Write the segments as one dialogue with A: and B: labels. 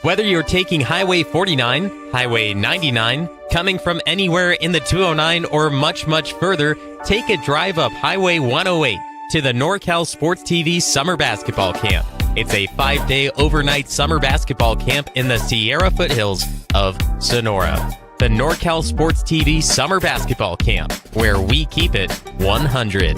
A: Whether you're taking Highway 49, Highway 99, coming from anywhere in the 209, or much, much further, take a drive up Highway 108 to the NorCal Sports TV Summer Basketball Camp. It's a 5-day overnight summer basketball camp in the Sierra foothills of Sonora. The NorCal Sports TV Summer Basketball Camp, where we keep it 100.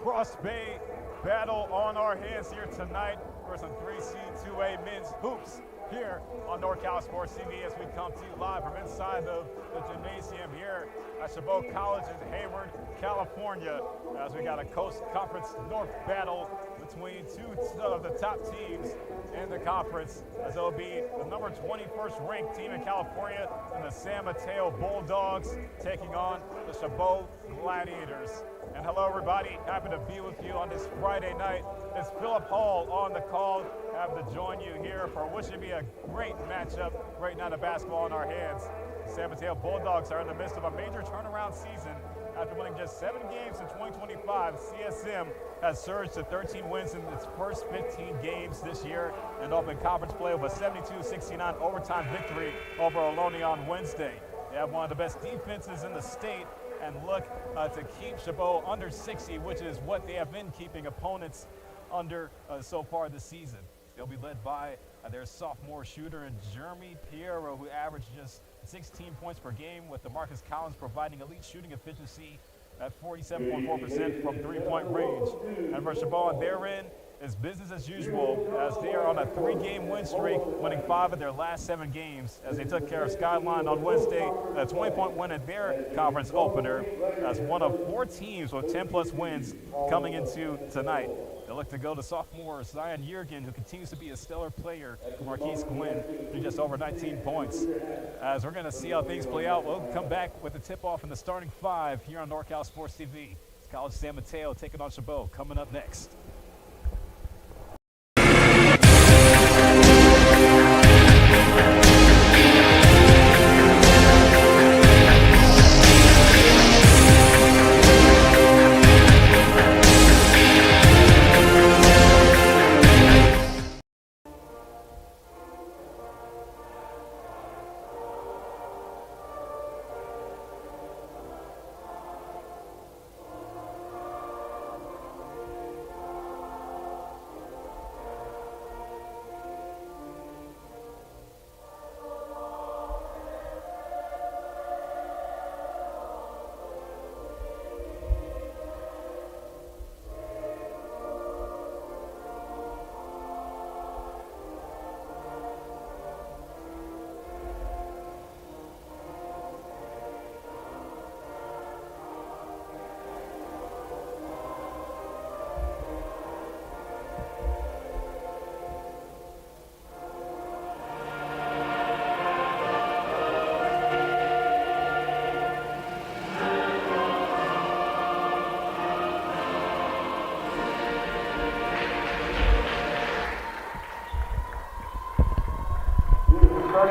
B: Cross-Bay battle on our hands here tonight for some 3C2A men's hoops here on NorCal Sports TV as we come to you live from inside the gymnasium here at Chabot College in Hayward, California, as we got a Coast Conference North battle between two of the top teams in the conference, as it'll be the number 21st ranked team in California and the San Mateo Bulldogs taking on the Chabot Gladiators. And hello everybody, happy to be with you on this Friday night. It's Philip Hall on the call, happy to join you here for what should be a great matchup right now, the basketball in our hands. The San Mateo Bulldogs are in the midst of a major turnaround season. After winning just 7 games in 2025, CSM has surged to 13 wins in its first 15 games this year and opened conference play with a 72-69 overtime victory over Ohlone on Wednesday. They have one of the best defenses in the state and look to keep Chabot under 60, which is what they have been keeping opponents under so far this season. They'll be led by their sophomore shooter in Jeremy Piero, who averaged just 16 points per game, with DeMarcus Collins providing elite shooting efficiency at 47.4% from three-point range. And for Chabot on their end, it's business as usual as they are on a 3-game win streak, winning 5 of their last 7 games as they took care of Skyline on Wednesday, a 20-point win at their conference opener as one of 4 teams with 10-plus wins coming into tonight. They look to go to sophomore Zion Yergin, who continues to be a stellar player. Marquise Gwynn, who just over 19 points. As we're going to see how things play out, we'll come back with the tip-off in the starting 5 here on NorCal Sports TV. It's College San Mateo taking on Chabot coming up next. And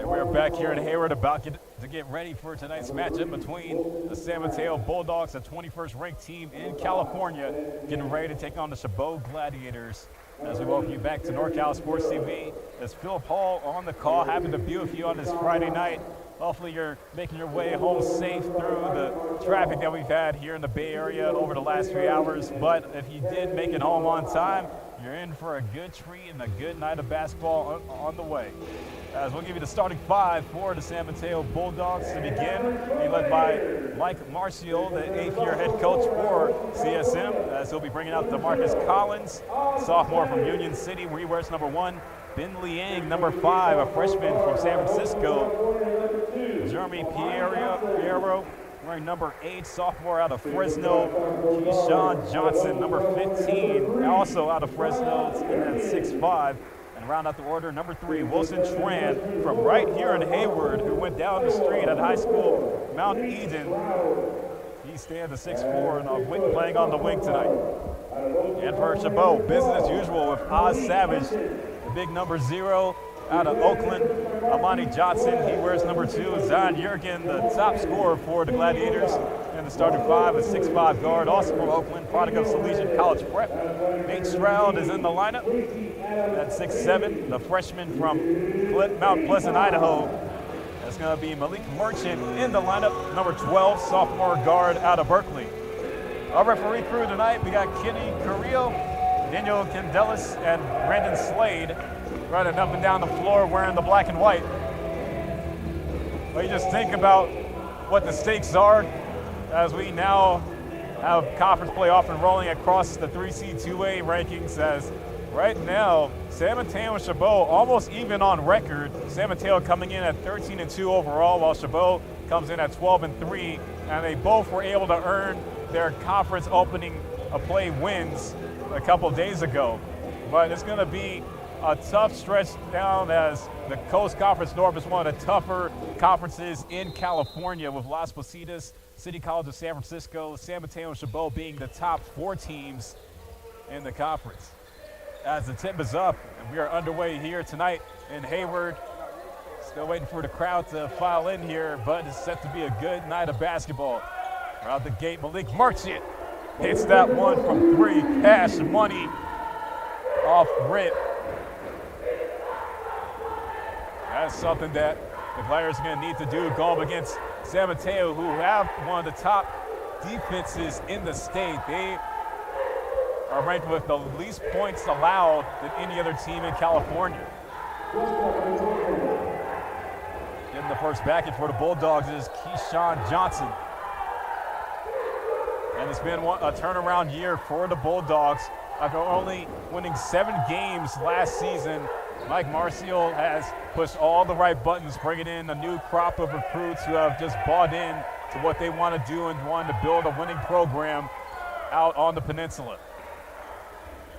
B: we're back here in Hayward about to get ready for tonight's matchup between the San Mateo Bulldogs, a 21st ranked team in California, getting ready to take on the Chabot Gladiators. As we welcome you back to NorCal Sports TV, as Philip Hall on the call, happy to be with you on this Friday night. Hopefully you're making your way home safe through the traffic that we've had here in the Bay Area over the last few hours. But if you did make it home on time, you're in for a good treat and a good night of basketball on the way. As we'll give you the starting five for the San Mateo Bulldogs to begin, being led by Mike Marcial, the 8th-year head coach for CSM, as he'll be bringing out DeMarcus Collins, sophomore from Union City, where he wears number 1. Ben Liang, number 5, a freshman from San Francisco. Jeremy Piero, wearing number 8, sophomore out of Fresno. Keyshawn Johnson, number 15, also out of Fresno, in at 6'5". And round out the order, number 3, Wilson Tran, from right here in Hayward, who went down the street at high school Mount Eden. He stands at 6'4" and playing on the wing tonight. And for Chabot, business as usual with Oz Savage, the big number 0 out of Oakland. Amani Johnson, he wears number 2. Zion Jurgen, the top scorer for the Gladiators. And the starting 5, a 6'5" guard, also from Oakland, product of Salesian College Prep. Nate Stroud is in the lineup at 6'7", the freshman from Mount Pleasant, Idaho. That's going to be Malik Merchant in the lineup, number 12, sophomore guard out of Berkeley. Our referee crew tonight, we got Kenny Carrillo, Daniel Candelas, and Brandon Slade running up and down the floor wearing the black and white. But you just think about what the stakes are as we now have conference play off and rolling across the 3C 2A rankings, as right now San Mateo and Chabot almost even on record. San Mateo coming in at 13-2 overall, while Chabot comes in at 12-3, and they both were able to earn their conference opening play wins a couple days ago. But it's going to be a tough stretch down, as the Coast Conference North is one of the tougher conferences in California, with Las Positas, City College of San Francisco, San Mateo, and Chabot being the top 4 teams in the conference. As the tip is up, and we are underway here tonight in Hayward. Still waiting for the crowd to file in here, but it's set to be a good night of basketball. Out the gate, Malik Merchant hits that one from 3. Cash money off rip. That's something that the players are going to need to do going up against San Mateo, who have one of the top defenses in the state. They are ranked with the least points allowed than any other team in California. Getting the first basket for the Bulldogs is Keyshawn Johnson. And it's been a turnaround year for the Bulldogs. After only winning 7 games last season, Mike Marcial has pushed all the right buttons, bringing in a new crop of recruits who have just bought in to what they want to do and want to build a winning program out on the peninsula.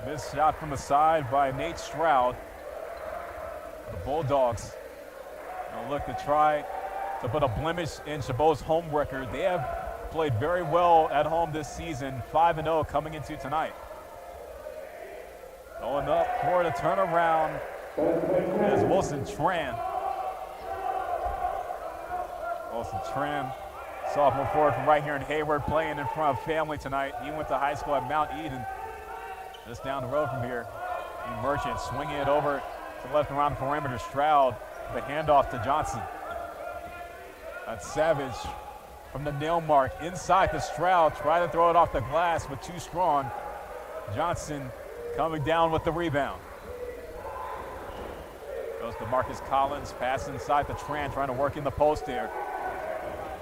B: Missed shot from the side by Nate Stroud. The Bulldogs will look to try to put a blemish in Chabot's home record. They have played very well at home this season, 5-0 coming into tonight. Going up for the turnaround is Wilson Tran. Wilson Tran, sophomore forward from right here in Hayward, playing in front of family tonight. He went to high school at Mount Eden, just down the road from here. And Merchant swinging it over to the left around the perimeter. Stroud, the handoff to Johnson. That's Savage from the nail mark inside to Stroud. Try to throw it off the glass, but too strong. Johnson coming down with the rebound. Goes to Marcus Collins, pass inside to Tran, trying to work in the post there.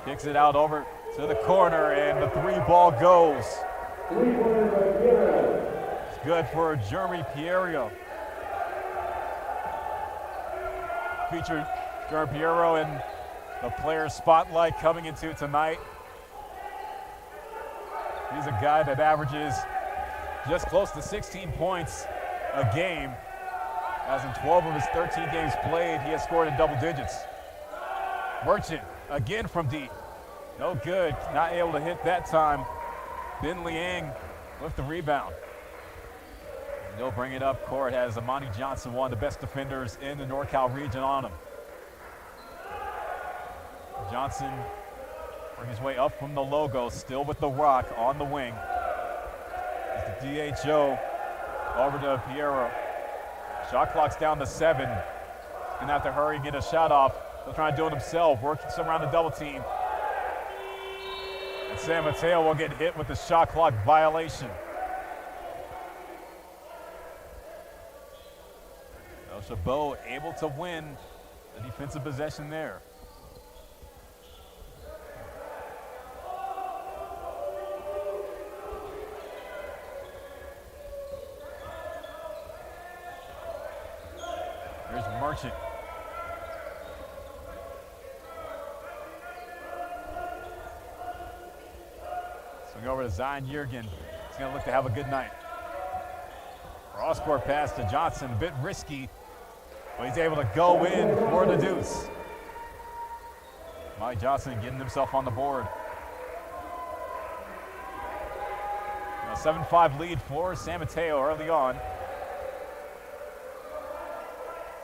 B: Kicks it out over to the corner, and the 3-ball goes. It's good for Jeremy Piero. Featured Jeremy Piero in the player spotlight coming into tonight. He's a guy that averages just close to 16 points a game, as in 12 of his 13 games played, he has scored in double digits. Merchant, again from deep. No good, not able to hit that time. Ben Liang with the rebound. They'll bring it up court. Has Amani Johnson, one of the best defenders in the NorCal region, on him. Johnson working his way up from the logo, still with the rock on the wing. As the DHO over to Piero. Shot clock's down to 7. He's gonna have to hurry and get a shot off. He'll try to do it himself, working some around the double team. And San Mateo will get hit with the shot clock violation. Chabot able to win the defensive possession there. Here's Merchant. Swing over to Zion Jurgen. He's going to look to have a good night. Cross-court pass to Johnson, a bit risky, but he's able to go in for the deuce. Mike Johnson getting himself on the board. A 7-5 lead for San Mateo early on.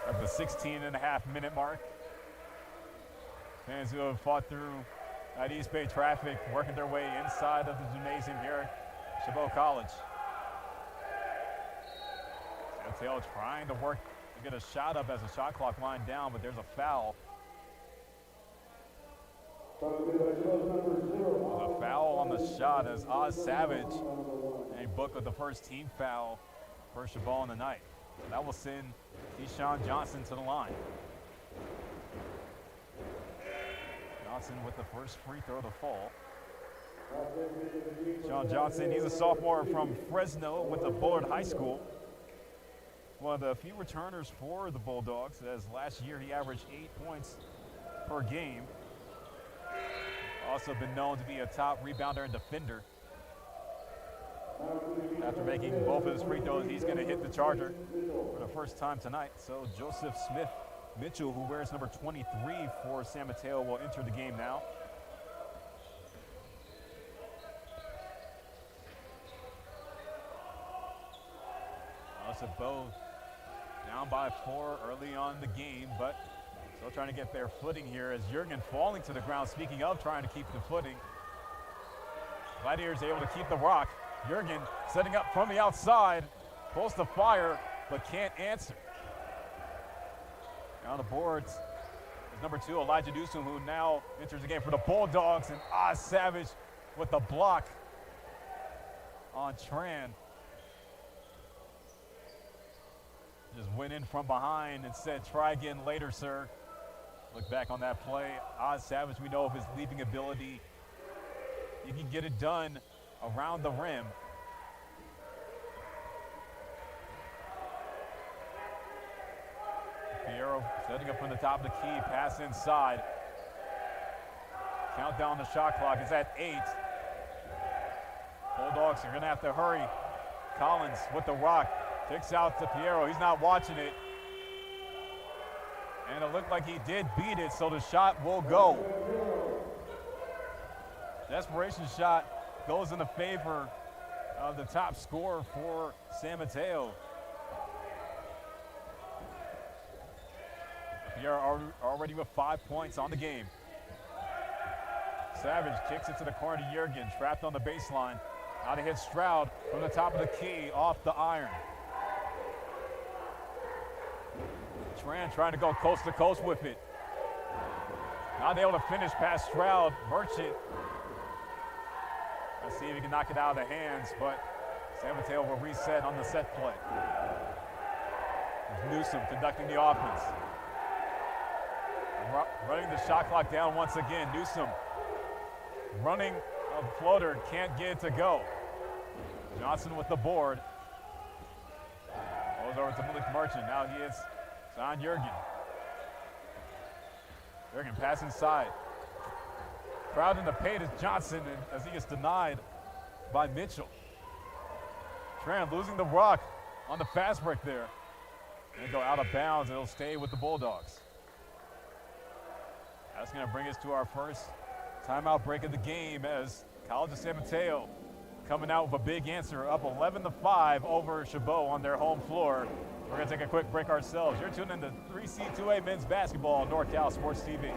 B: At the 16.5-minute mark. Fans who have fought through that East Bay traffic working their way inside of the gymnasium here at Chabot College. San Mateo trying to work to get a shot up as the shot clock line down, but there's a foul. There's a foul on the shot as Oz Savage and a book with the first team foul for Chabot on the night. That will send Deshaun Johnson to the line. Johnson with the first free throw to fall. Deshaun Johnson, he's a sophomore from Fresno with the Bullard High School. One of the few returners for the Bulldogs, as last year he averaged 8 points per game. Also been known to be a top rebounder and defender. After making both of his free throws, he's going to hit the charger for the first time tonight. So Joseph Smith Mitchell, who wears number 23 for San Mateo, will enter the game now. Chabot down by 4 early on in the game, but still trying to get their footing here as Jurgen falling to the ground. Speaking of trying to keep the footing, Gladiators able to keep the rock. Jurgen setting up from the outside, pulls the fire, but can't answer. On the boards is number 2, Elijah Newsom, who now enters the game for the Bulldogs, and Oz Savage with the block on Tran. Just went in from behind and said, try again later, sir. Look back on that play. Oz Savage, we know of his leaping ability. He can get it done around the rim. Piero setting up from the top of the key, pass inside. Countdown the shot clock is at 8. Bulldogs are gonna have to hurry. Collins with the rock, kicks out to Piero, he's not watching it. And it looked like he did beat it, so the shot will go. Desperation shot goes in the favor of the top scorer for San Mateo. Piero already with 5 points on the game. Savage kicks it to the corner to Jurgen, trapped on the baseline. Now to hit Stroud from the top of the key, off the iron. Tran trying to go coast to coast with it. Not able to finish past Stroud. Merchant. Let's see if he can knock it out of the hands, but San Mateo will reset on the set play. Newsom conducting the offense. Running the shot clock down once again. Newsom running a floater, can't get it to go. Johnson with the board. Goes over to Malik Merchant. Now he is on Jurgen. Jurgen pass inside. Crowd in the paint is Johnson as he gets denied by Mitchell. Tran losing the rock on the fast break there. And go out of bounds and it'll stay with the Bulldogs. That's going to bring us to our first timeout break of the game as College of San Mateo coming out with a big answer, up 11-5 over Chabot on their home floor. We're going to take a quick break ourselves. You're tuning in to 3C2A Men's Basketball on NorCal Sports TV.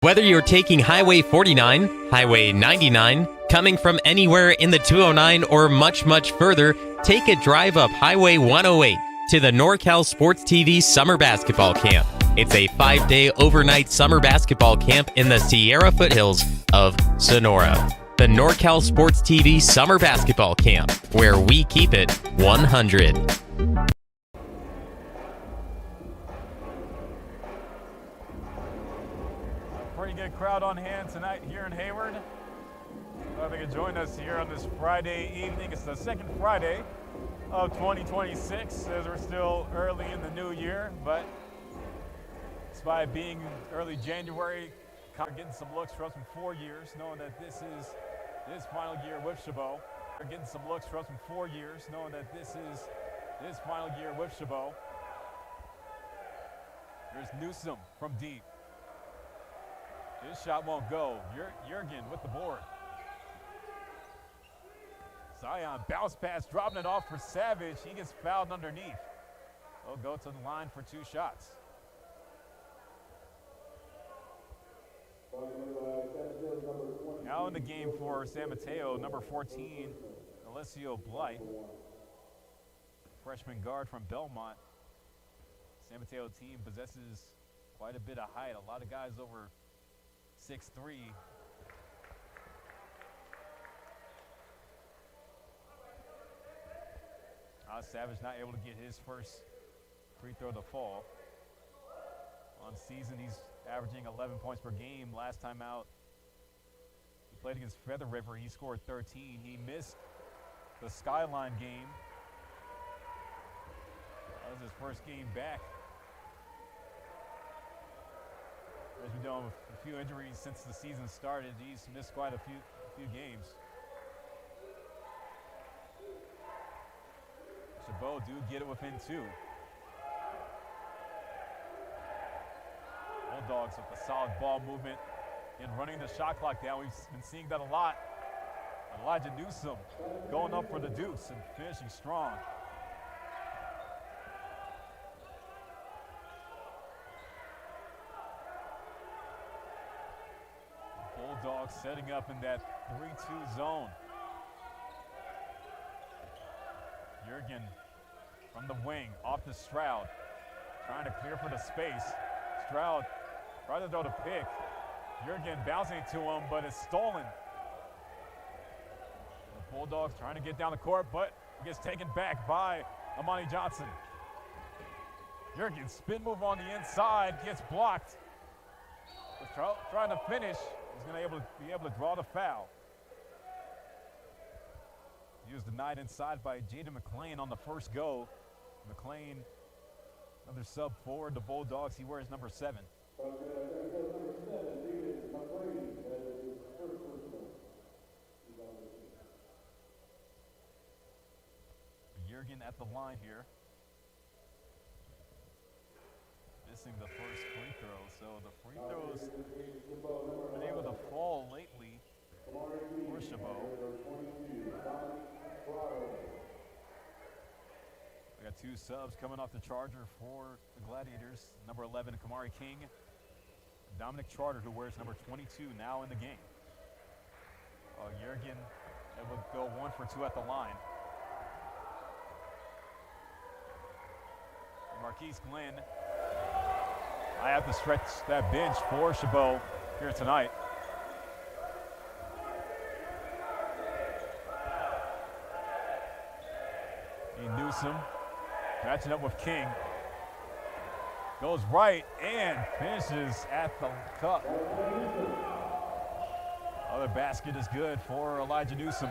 A: Whether you're taking Highway 49, Highway 99, coming from anywhere in the 209, or much, much further, take a drive up Highway 108 to the NorCal Sports TV Summer Basketball Camp. It's a 5-day overnight summer basketball camp in the Sierra foothills of Sonora. The NorCal Sports TV Summer Basketball Camp, where we keep it 100.
B: Pretty good crowd on hand tonight here in Hayward. Glad they could join us here on this Friday evening. It's the second Friday of 2026, as we're still early in the new year, but despite being early January, getting some looks for us from 4 years, knowing that this is his final year with Chabot. We're getting some looks for us from 4 years, knowing that this is his final year with Chabot. There's Newsom from deep. His shot won't go. Jurgen with the board. Zion bounce pass, dropping it off for Savage. He gets fouled underneath. He'll go to the line for 2 shots. Now in the game for San Mateo, number 14, Alessio Blight, freshman guard from Belmont. San Mateo team possesses quite a bit of height. A lot of guys over 6'3". Savage not able to get his first free throw to fall. On season, he's averaging 11 points per game. Last time out, he played against Feather River. He scored 13. He missed the Skyline game. That was his first game back. As we know, with a few injuries since the season started, he's missed quite a few games. Chabot do get it within 2. Bulldogs with a solid ball movement and running the shot clock down. We've been seeing that a lot. Elijah Newsom going up for the Dukes and finishing strong. Bulldogs setting up in that 3-2 zone. Jurgen from the wing, off to Stroud, trying to clear for the space. Stroud tried to throw the pick. Jurgen bouncing to him, but it's stolen. The Bulldogs trying to get down the court, but gets taken back by Amani Johnson. Jurgen, spin move on the inside, gets blocked. Trying to finish. He's going to be able to draw the foul. He was denied inside by Jaden McLean on the first go. McLean, another sub forward, the Bulldogs. He wears number 7. Jurgen at the line here. Missing the first free throw, so the free throws been able to fall lately for Chabot. We got 2 subs coming off the Charger for the Gladiators. Number 11, Kamari King. Dominic Charter, who wears number 22, now in the game. Jurgen will go 1 for 2 at the line. Marquise Glenn. I have to stretch that bench for Chabot here tonight. Newsom matching up with King. Goes right and finishes at the cup. Other basket is good for Elijah Newsom.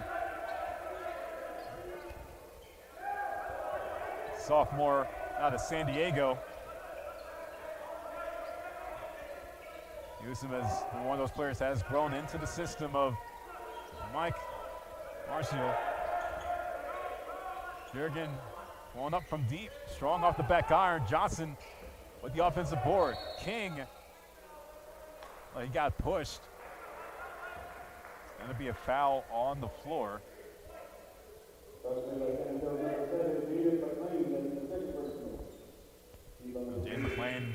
B: Sophomore out of San Diego. Newsom is one of those players that has grown into the system of Mike Marshall. Jurgen going up from deep, strong off the back iron. Johnson with the offensive board. King, well, he got pushed. Going to be a foul on the floor. Jaden McClain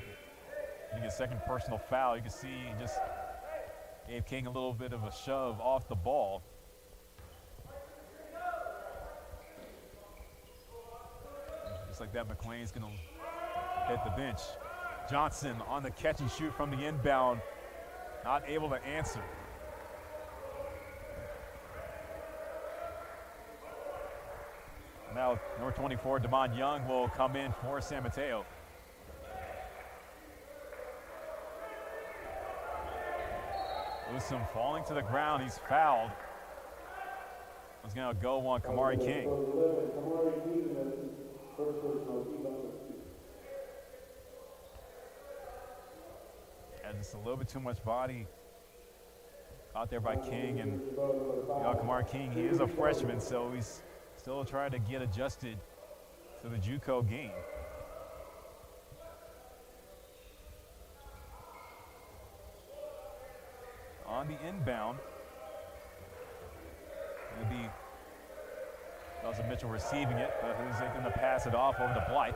B: getting his second personal foul. You can see he just gave King a little bit of a shove off the ball. Just like that, McClain's going to hit the bench. Johnson on the catch and shoot from the inbound. Not able to answer. Now, number 24, Damon Young will come in for San Mateo. Newsom falling to the ground. He's fouled. He's going to go on Kamari King. And just a little bit too much body out there by King. And Kamari King, he is a freshman, so he's still trying to get adjusted to the JUCO game. On the inbound, it'll be Nelson Mitchell receiving it, but who's going to pass it off over to Blythe.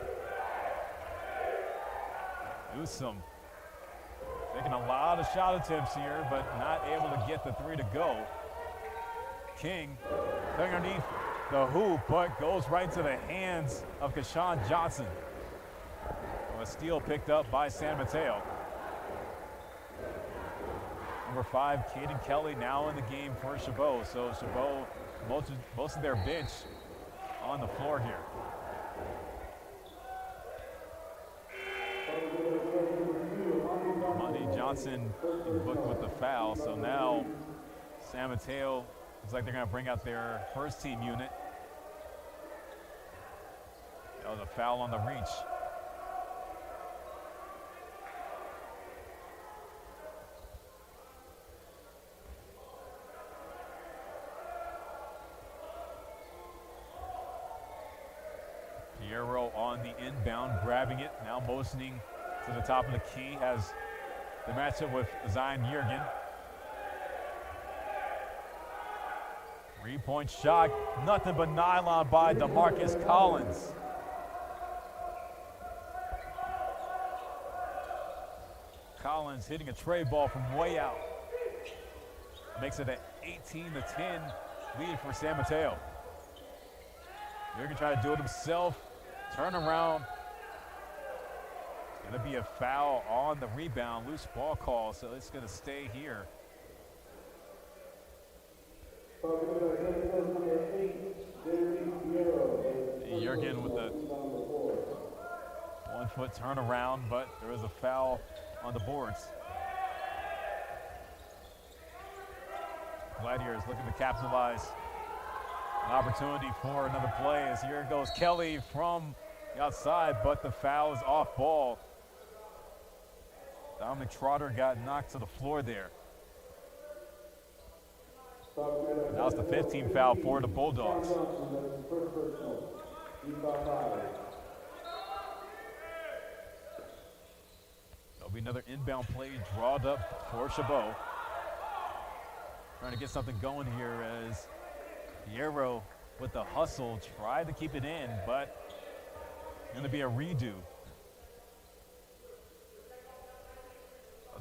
B: Newsom taking a lot of shot attempts here, but not able to get the three to go. King underneath the hoop, but goes right to the hands of Keshawn Johnson. A steal picked up by San Mateo. Number 5, Caden Kelly now in the game for Chabot. So Chabot, most of their bench on the floor here. Monty Johnson is booked with the foul. So now San Mateo looks like they're going to bring out their first team unit. That was a foul on the reach. Piero on the inbound, grabbing it, now motioning to the top of the key, has the matchup with Zion Yergin. 3-point shot, nothing but nylon by DeMarcus Collins. Collins hitting a tray ball from way out. Makes it an 18-10 lead for San Mateo. Yergin trying to do it himself. Turn around. It's going to be a foul on the rebound. Loose ball call, so it's going to stay here. Yergin with the 1-foot turnaround, but there was a foul on the boards. Gladiators looking to capitalize. An opportunity for another play as here goes Kelly from the outside, but the foul is off ball. Dominic Trotter got knocked to the floor there. That was the 15th foul for the Bulldogs. There'll be another inbound play drawed up for Chabot. Trying to get something going here as Piero with the hustle tried to keep it in, but going to be a redo.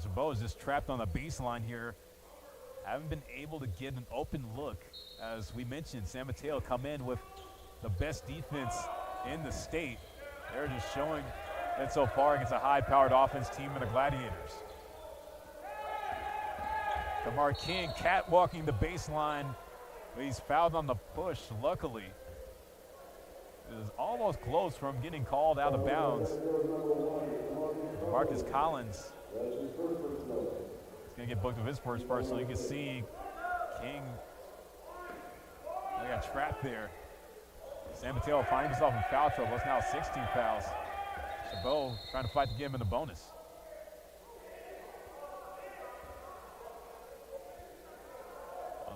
B: Chabot is just trapped on the baseline here. Haven't been able to get an open look. As we mentioned, San Mateo come in with the best defense in the state. They're just showing it so far against a high-powered offense team in the Gladiators. Kamar King catwalking the baseline. He's fouled on the push, luckily. It was almost close from getting called out of bounds. Marcus Collins is going to get booked with his first personal. You can see King, they got trapped there. San Mateo finds himself in foul trouble. It's now 16 fouls. Chabot trying to fight to get him in the bonus.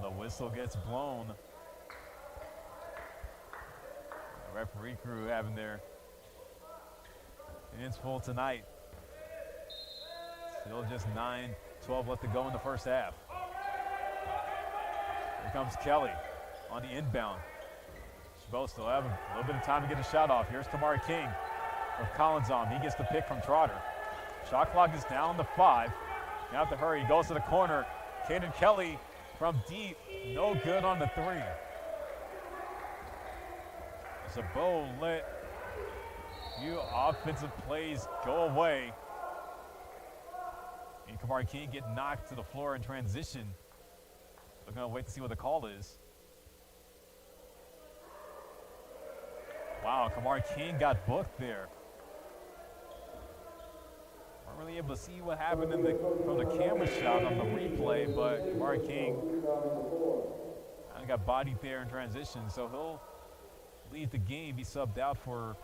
B: The whistle gets blown. The referee crew having their hands full tonight. Still just 9-12 left to go in the first half. Here comes Kelly on the inbound. Chabot still have a little bit of time to get a shot off. Here's Kamari King with Collins on. He gets the pick from Trotter. Shot clock is down to 5. You have to hurry. He goes to the corner. Caden Kelly from deep. No good on the 3. Chabot let a few offensive plays go away. And Kamari King get knocked to the floor in transition. We're going to wait to see what the call is. Wow, Kamari King got booked there. Weren't really able to see what happened from the camera shot on the replay, but Kamari King kind of got bodied there in transition, so he'll leave the game. He subbed out for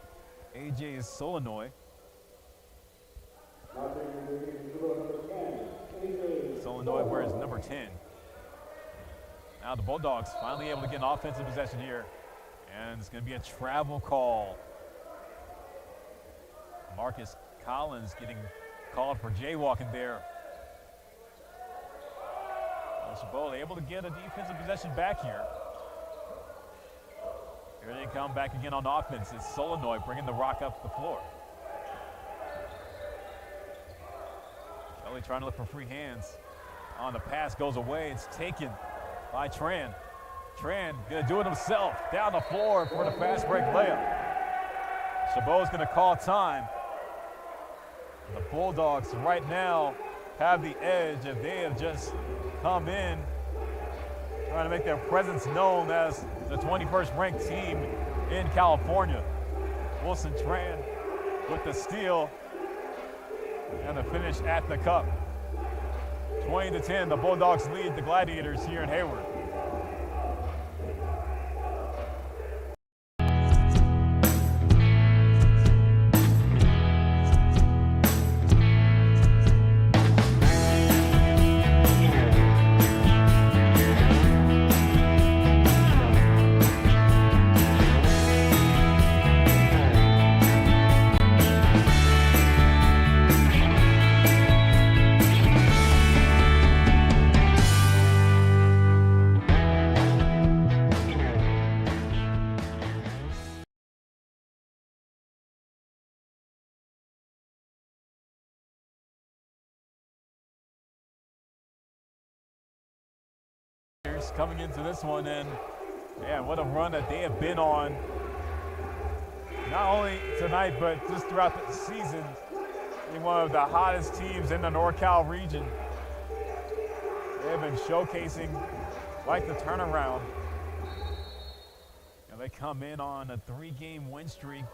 B: AJ Solenoy. Solenoy wears number 10. Now the Bulldogs finally able to get an offensive possession here. And it's going to be a travel call. Marcus Collins getting called for jaywalking there. Chabot able to get a defensive possession back here. Here they come back again on offense. It's Solenoy bringing the rock up the floor. Kelly trying to look for free hands. On the pass goes away. It's taken by Tran. Tran gonna do it himself. Down the floor for the fast break layup. Chabot's gonna call time. The Bulldogs right now have the edge if they have just come in trying to make their presence known as the 21st ranked team in California. Wilson Tran with the steal and the finish at the cup. 20-10, the Bulldogs lead the Gladiators here in Hayward. Coming into this one, and man, what a run that they have been on. Not only tonight, but just throughout the season. Being one of the hottest teams in the NorCal region. They have been showcasing quite the turnaround. And they come in on a 3-game win streak.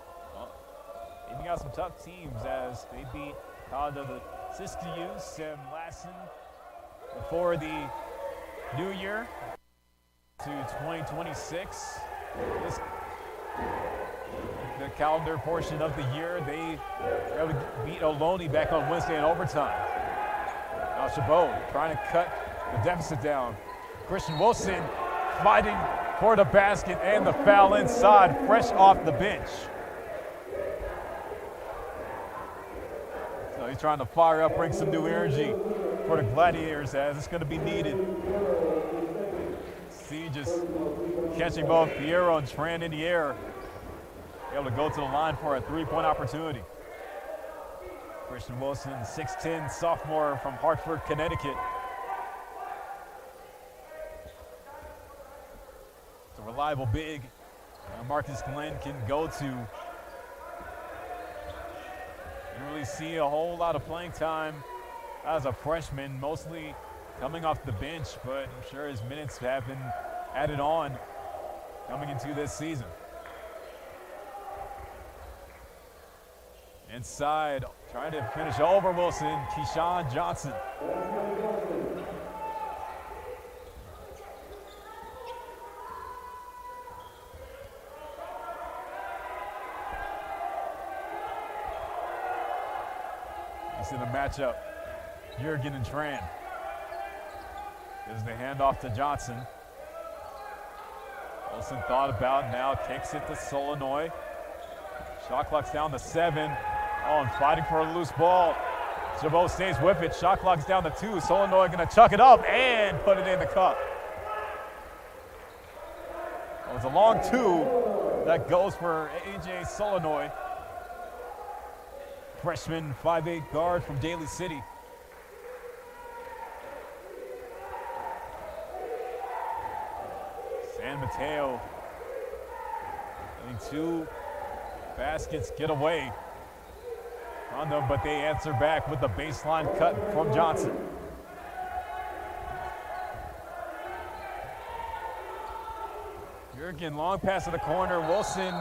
B: Even got some tough teams as they beat College of the Siskiyou and Lassen before the new year to 2026. The calendar portion of the year, they were able to beat Ohlone back on Wednesday in overtime. Now Chabot trying to cut the deficit down. Christian Wilson fighting for the basket and the foul inside, fresh off the bench. So he's trying to fire up, bring some new energy for the Gladiators as it's going to be needed. See, just catching both Piero and Tran in the air. Able to go to the line for a 3-point opportunity. Christian Wilson, 6'10", sophomore from Hartford, Connecticut. It's a reliable big Marcus Glenn can go to. You don't really see a whole lot of playing time as a freshman, mostly coming off the bench, but I'm sure his minutes have been added on coming into this season. Inside, trying to finish over Wilson, Keyshawn Johnson. You see the matchup, Jurgen and Tran. Gives the handoff to Johnson. Wilson thought about, now kicks it to Solenoy. Shot clock's down to 7. Oh, and fighting for a loose ball. Chabot stays with it. Shot clock's down to 2. Solenoy gonna chuck it up and put it in the cup. It's a long two that goes for A.J. Solenoy. Freshman 5'8" guard from Daly City. San Mateo getting two baskets get away on them, but they answer back with the baseline cut from Johnson. Jurgen, long pass to the corner. Wilson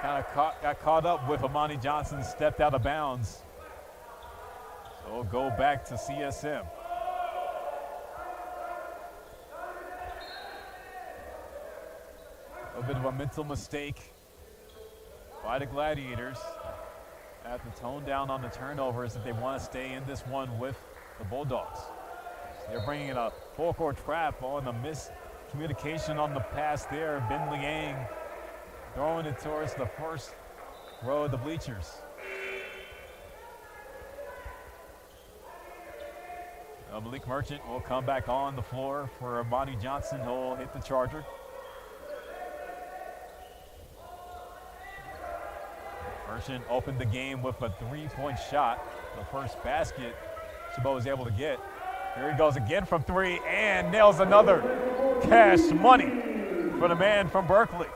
B: kind of got caught up with Amani Johnson, stepped out of bounds. So we'll go back to CSM. A bit of a mental mistake by the Gladiators. Have to tone down on the turnovers if they want to stay in this one with the Bulldogs. They're bringing in a full court trap on the miscommunication on the pass there. Ben Liang throwing it towards the first row of the bleachers. Malik Merchant will come back on the floor for Amani Johnson, who will hit the charger. Merchant opened the game with a three-point shot. The first basket Chabot was able to get. Here he goes again from three and nails another. Cash money for the man from Berkeley.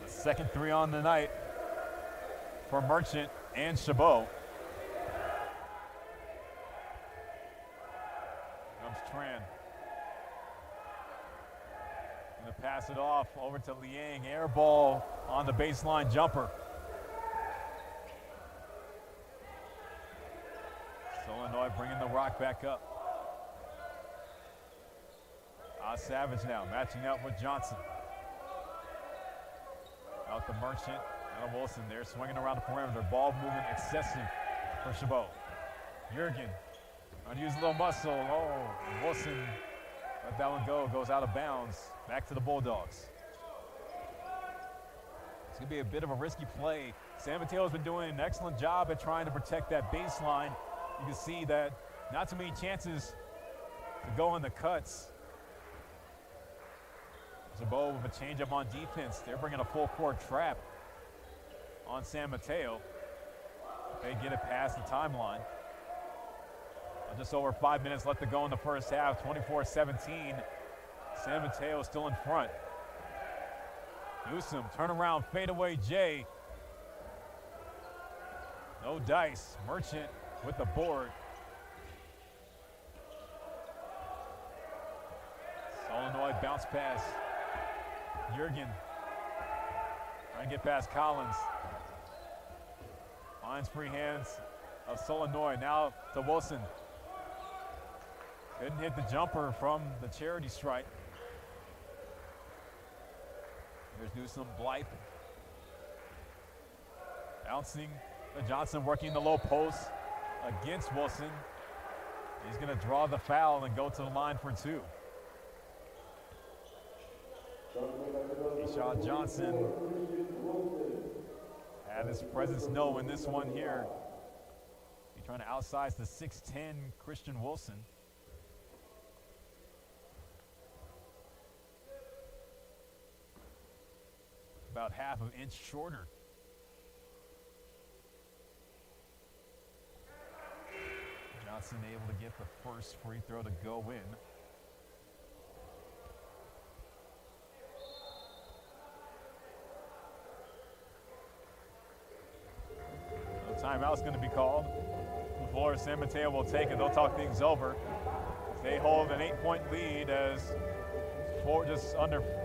B: The second three on the night for Merchant and Chabot. Comes Tran. Gonna pass it off over to Liang. Air ball on the baseline jumper. Solenoy bringing the rock back up. Savage now matching up with Johnson. Out to Merchant. Now Wilson there swinging around the perimeter. Ball movement excessive for Chabot. Jurgen trying to use a little muscle. Oh, Wilson let that one go. Goes out of bounds. Back to the Bulldogs. It's going to be a bit of a risky play. San Mateo's been doing an excellent job at trying to protect that baseline. You can see that not too many chances to go in the cuts. Chabot with a changeup on defense. They're bringing a full court trap on San Mateo. They get it past the timeline. Just over 5 minutes left to go in the first half. 24-17. San Mateo still in front. Newsom, turnaround, fadeaway J. No dice. Merchant with the board. Solenoy bounce pass. Jurgen trying to get past Collins. Finds free hands of Solenoy. Now to Wilson. Couldn't hit the jumper from the charity stripe. There's Newsom, Blythe. Bouncing to Johnson, working the low post against Wilson. He's going to draw the foul and go to the line for two. Keyshawn Johnson had his presence known in this one here. He's trying to outsize the 6'10" Christian Wilson. About half an inch shorter. Johnson able to get the first free throw to go in. So timeout's going to be called. Before San Mateo will take it, they'll talk things over. They hold an 8-point lead as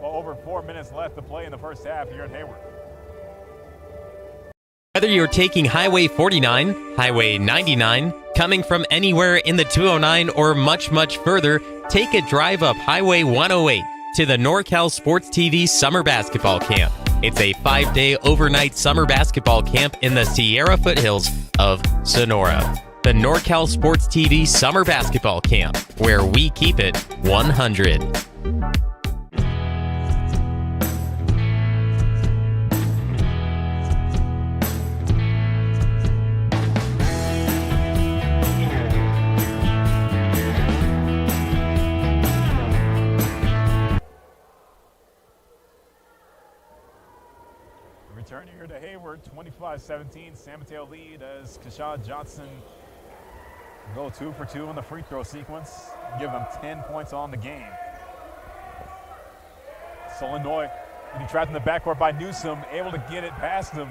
B: over 4 minutes left to play in the first half here in Hayward.
A: Whether you're taking Highway 49, Highway 99, coming from anywhere in the 209 or much, much further, take a drive up Highway 108 to the NorCal Sports TV Summer Basketball Camp. It's a 5-day overnight summer basketball camp in the Sierra foothills of Sonora. The NorCal Sports TV Summer Basketball Camp, where we keep it 100.
B: here to Hayward, 25-17. San Mateo lead as Chabot Johnson go 2 for 2 in the free throw sequence. Give them 10 points on the game. Solenoy getting trapped in the backcourt by Newsom, able to get it past him.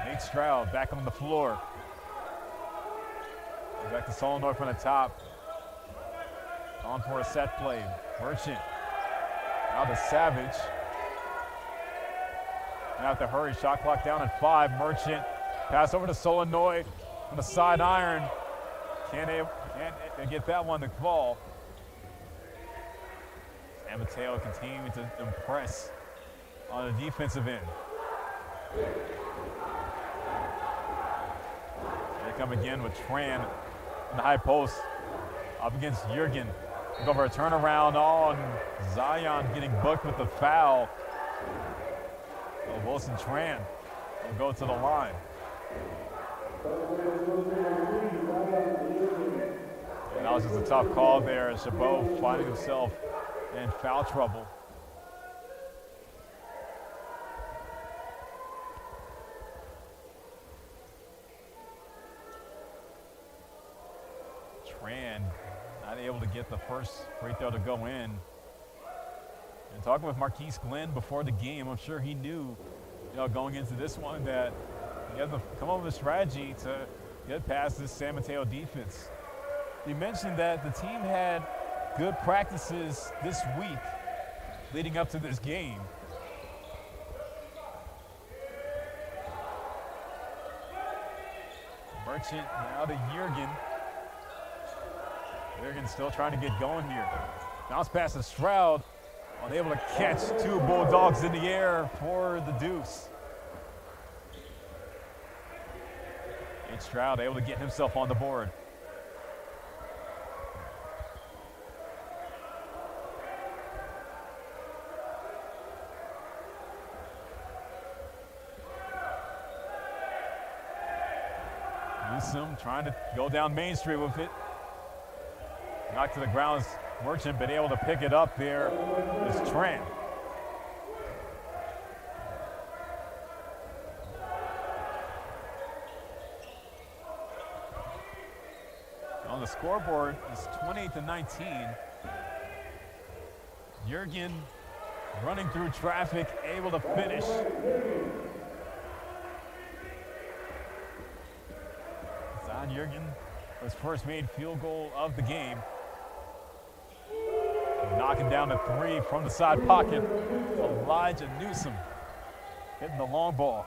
B: Nate Stroud back on the floor. Back to Solenoy from the top. On for a set play. Merchant. Now to Savage. Now have to hurry. Shot clock down at 5. Merchant. Pass over to Solenoy on the side iron. Can't get that one to fall. And Mateo continuing to impress on the defensive end. They come again with Tran in the high post. Up against Jurgen. Go for a turnaround on Zion, getting booked with the foul. Wilson Tran will go to the line. And that was just a tough call there as Chabot finding himself in foul trouble. Tran not able to get the first free throw to go in. And talking with Marquise Glenn before the game, I'm sure he knew, going into this one that you have to come up with a strategy to get past this San Mateo defense. He mentioned that the team had good practices this week leading up to this game. Merchant now to Jurgen. Jurgen still trying to get going here. Bounce pass to Stroud. Unable to catch 2 Bulldogs in the air for the deuce. And Stroud able to get himself on the board. Newsom trying to go down Main Street with it. Knocked to the ground. Merchant been able to pick it up there. Is Tran. On the scoreboard, it's 28-19. Jurgen running through traffic, able to finish. Zion Jurgen, his first made field goal of the game. Knocking down the 3 from the side pocket. Elijah Newsom hitting the long ball.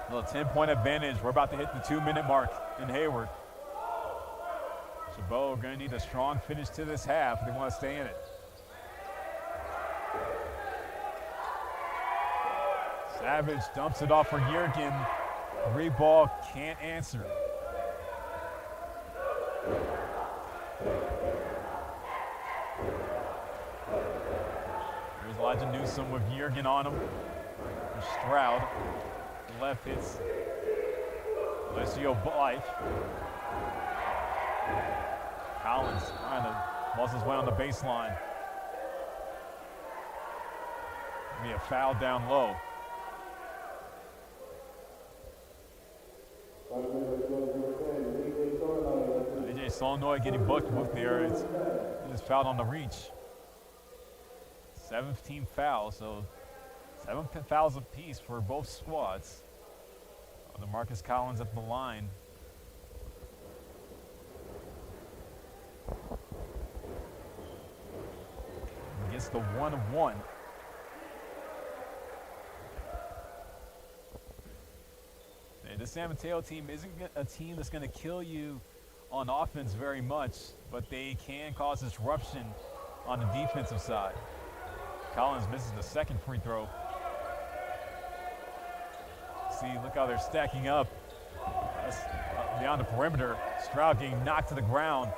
B: A little 10-point advantage. We're about to hit the 2-minute mark in Hayward. Chabot going to need a strong finish to this half if they want to stay in it. Savage dumps it off for Jurgen. 3 ball, can't answer. Here's Elijah Newsom with Jurgen on him. There's Stroud. Left hits Alessio Blythe. Collins trying to muscle his way on the baseline. Be a foul down low. AJ Solenoy getting booked with there. It's fouled on the reach. 17 fouls, so 7 fouls apiece for both squads. The Marcus Collins at the line. Gets the 1-1. The San Mateo team isn't a team that's going to kill you on offense very much, but they can cause disruption on the defensive side. Collins misses the second free throw. See, look how they're stacking up. That's beyond the perimeter. Stroud getting knocked to the ground.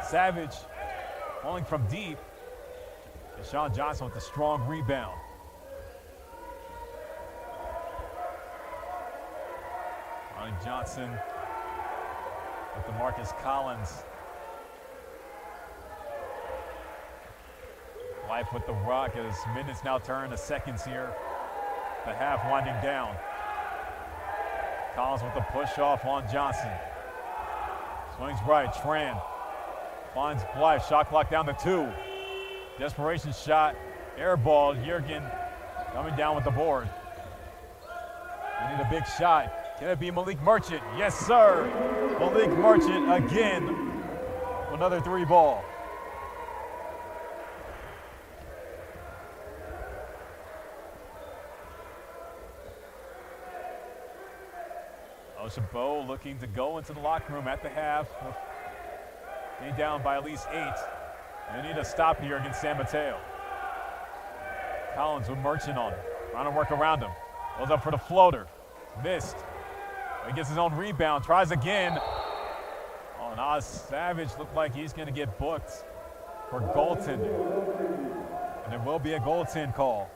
B: Savage falling from deep. And Sean Johnson with a strong rebound. Ronnie Johnson with the Marcus Collins. Life with the rock as minutes now turn to seconds here. The half winding down. Collins with the push off on Johnson. Swings right, Tran. Finds Blythe, shot clock down to 2. Desperation shot, air ball. Jurgen coming down with the board. We need a big shot. Can it be Malik Merchant? Yes, sir. Malik Merchant again. Another 3 ball. Chabot looking to go into the locker room at the half. Being down by at least 8. They need a stop here against San Mateo. Collins with Merchant on him. Trying to work around him. Goes up for the floater. Missed. He gets his own rebound. Tries again. Oh, and Oz Savage looked like he's going to get booked for goaltending. And it will be a goaltend call.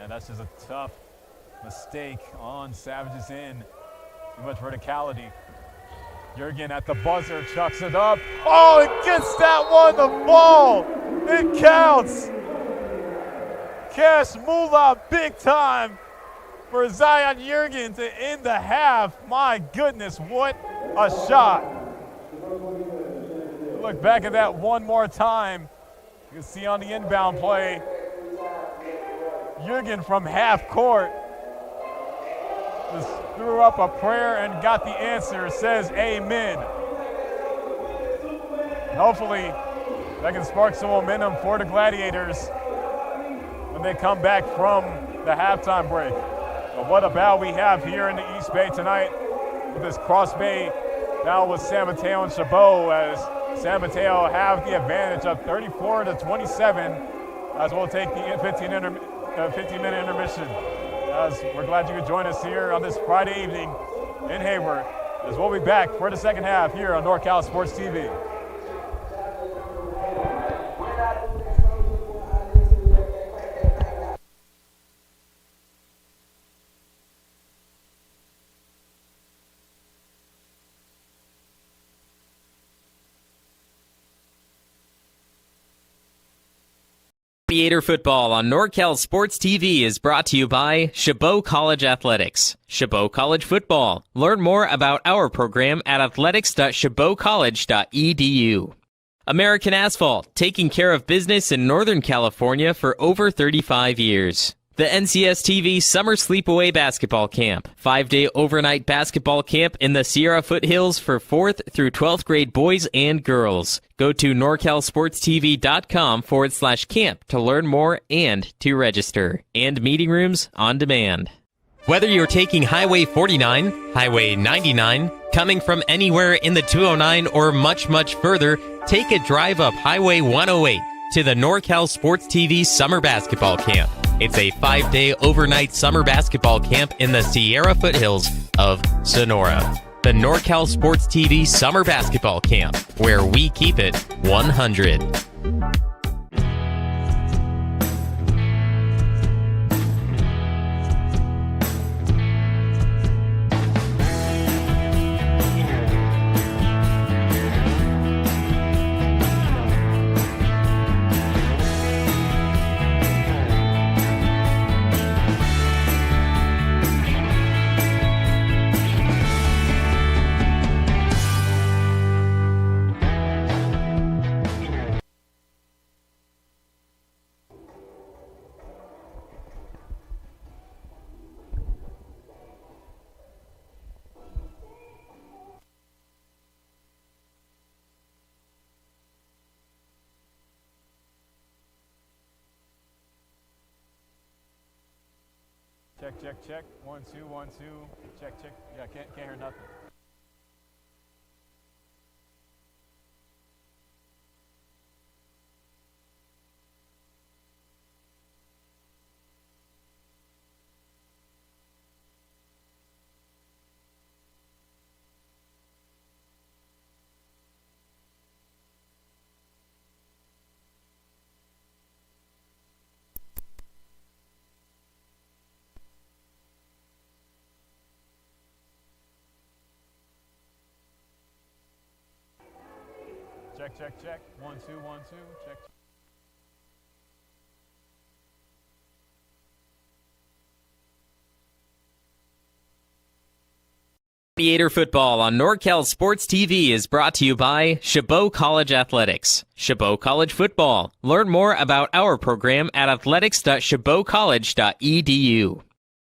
B: And that's just a tough mistake on Savage's end. Too much verticality. Jurgen at the buzzer, chucks it up. Oh, it gets that one, the ball. It counts. Cash moolah big time for Zion Jurgen to end the half. My goodness, what a shot. Look back at that one more time. You can see on the inbound play, Jurgen from half court just threw up a prayer and got the answer. Says amen. And hopefully that can spark some momentum for the Gladiators when they come back from the halftime break. But what a battle we have here in the East Bay tonight with this Cross Bay battle with San Mateo and Chabot, as San Mateo have the advantage of 34-27 as we'll take the 15-minute intermission. As we're glad you could join us here on this Friday evening in Hayward, as we'll be back for the second half here on NorCal Sports TV.
A: Gladiator football on NorCal Sports TV is brought to you by Chabot College Athletics. Chabot College Football. Learn more about our program at athletics.chabotcollege.edu. American Asphalt, taking care of business in Northern California for over 35 years. The NCS TV Summer Sleepaway Basketball Camp. 5-day overnight basketball camp in the Sierra Foothills for 4th through 12th grade boys and girls. Go to norcalsportstv.com/camp to learn more and to register. And meeting rooms on demand. Whether you're taking Highway 49, Highway 99, coming from anywhere in the 209 or much, much further, take a drive up Highway 108 to the NorCal Sports TV Summer Basketball Camp. It's a 5-day overnight summer basketball camp in the Sierra Foothills of Sonora. The NorCal Sports TV Summer Basketball Camp, where we keep it 100.
B: Check, check, check. 1, 2, 1, 2. Check, check. Yeah, can't hear nothing. Check. 1, 2, 1, 2. Check.
A: Gladiator football on NorCal Sports TV is brought to you by Chabot College Athletics. Chabot College Football. Learn more about our program at athletics.chabotcollege.edu.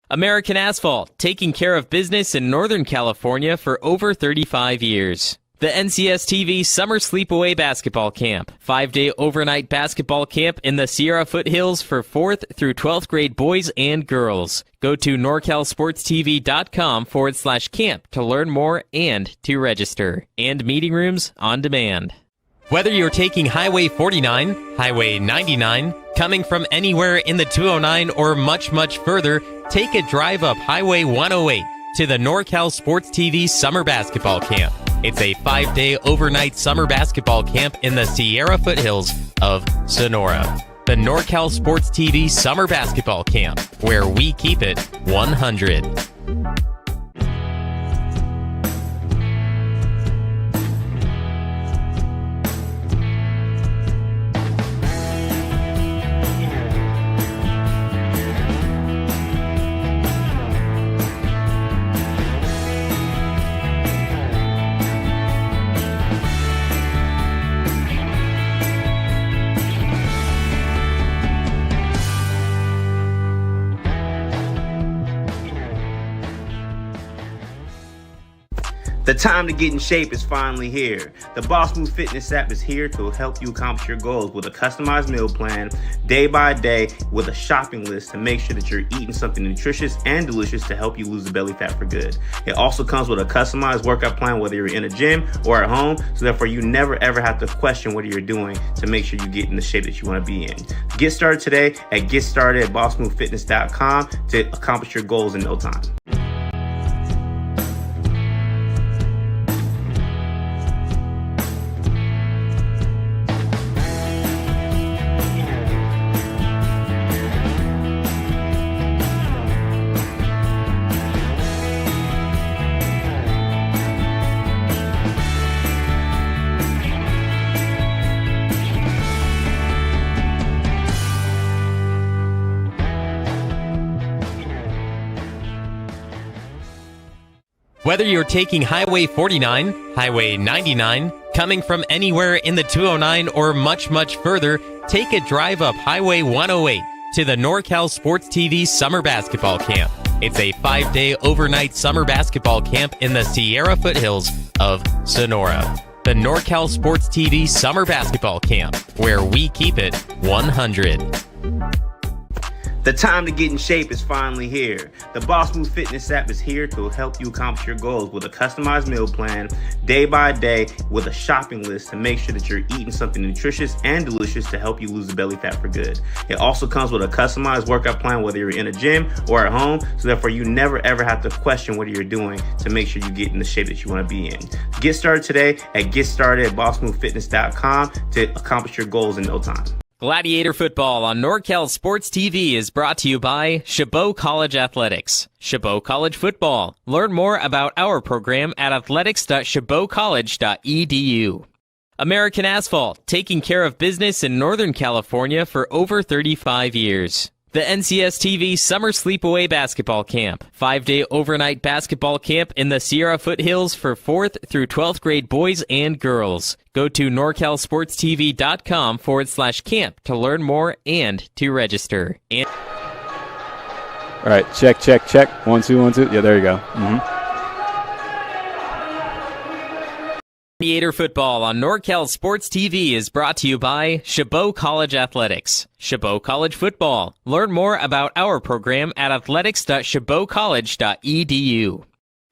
A: American Asphalt, taking care of business in Northern California for over 35 years. The NCSTV Summer Sleepaway Basketball Camp, 5-day overnight basketball camp in the Sierra Foothills for 4th through 12th grade boys and girls. Go to norcalsportstv.com/camp to learn more and to register. And meeting rooms on demand. Whether you're taking Highway 49, Highway 99, coming from anywhere in the 209 or much, much further, take a drive up Highway 108 to the NorCal Sports TV Summer Basketball Camp. It's a 5-day overnight summer basketball camp in the Sierra Foothills of Sonora. The NorCal Sports TV Summer Basketball Camp, where we keep it 100.
C: The time to get in shape is finally here. The Boss Move Fitness app is here to help you accomplish your goals with a customized meal plan, day by day, with a shopping list to make sure that you're eating something nutritious and delicious to help you lose the belly fat for good. It also comes with a customized workout plan, whether you're in a gym or at home, so therefore you never ever have to question what you're doing to make sure you get in the shape that you want to be in. Get started today at GetStartedAtBossMoveFitness.com to accomplish your goals in no time.
A: Whether you're taking Highway 49, Highway 99, coming from anywhere in the 209 or much, much further, take a drive up Highway 108 to the NorCal Sports TV Summer Basketball Camp. It's a 5-day overnight summer basketball camp in the Sierra Foothills of Sonora. The NorCal Sports TV Summer Basketball Camp, where we keep it 100.
C: The time to get in shape is finally here. The Boss Move Fitness app is here to help you accomplish your goals with a customized meal plan, day by day, with a shopping list to make sure that you're eating something nutritious and delicious to help you lose the belly fat for good. It also comes with a customized workout plan, whether you're in a gym or at home, so therefore you never ever have to question what you're doing to make sure you get in the shape that you want to be in. Get started today at GetStartedAtBossMoveFitness.com to accomplish your goals in no time.
A: Gladiator football on NorCal Sports TV is brought to you by Chabot College Athletics. Chabot College Football. Learn more about our program at athletics.chabotcollege.edu. American Asphalt, taking care of business in Northern California for over 35 years. The NCSTV Summer Sleepaway Basketball Camp, 5-day overnight basketball camp in the Sierra Foothills for 4th through 12th grade boys and girls. Go to norcalsportstv.com/camp to learn more and to register.
D: All right, check. 1, 2, 1, 2. Yeah, there you go.
A: Gladiator football on NorCal Sports TV is brought to you by Chabot College Athletics. Chabot College Football. Learn more about our program at athletics.chabotcollege.edu.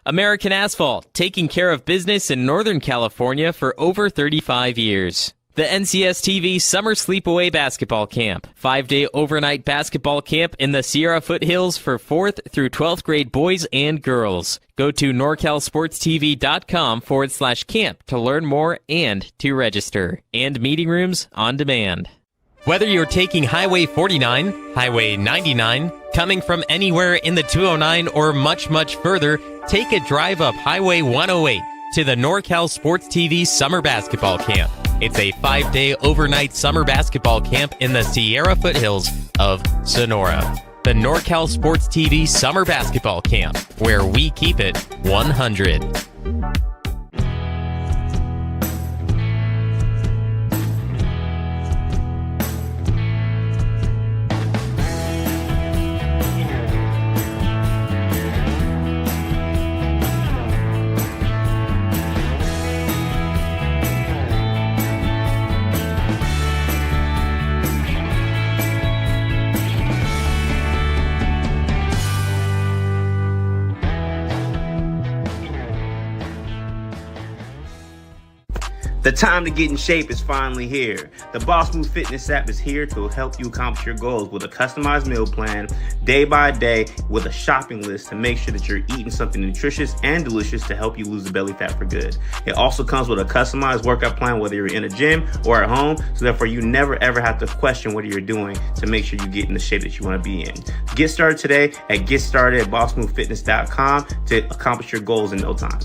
A: American Asphalt, taking care of business in Northern California for over 35 years. The NCSTV Summer Sleepaway Basketball Camp, 5-day overnight basketball camp in the Sierra Foothills for 4th through 12th grade boys and girls. Go to norcalsportstv.com/camp to learn more and to register. And meeting rooms on demand. Whether you're taking Highway 49, Highway 99, coming from anywhere in the 209 or much, much further, take a drive up Highway 108 to the NorCal Sports TV Summer Basketball Camp. It's a 5-day overnight summer basketball camp in the Sierra foothills of Sonora. The NorCal Sports TV Summer Basketball Camp, where we keep it 100.
C: The time to get in shape is finally here. The Boss Move Fitness app is here to help you accomplish your goals with a customized meal plan, day by day, with a shopping list to make sure that you're eating something nutritious and delicious to help you lose the belly fat for good. It also comes with a customized workout plan, whether you're in a gym or at home, so therefore you never ever have to question what you're doing to make sure you get in the shape that you want to be in. Get started today at GetStartedAtBossMoveFitness.com to accomplish your goals in no time.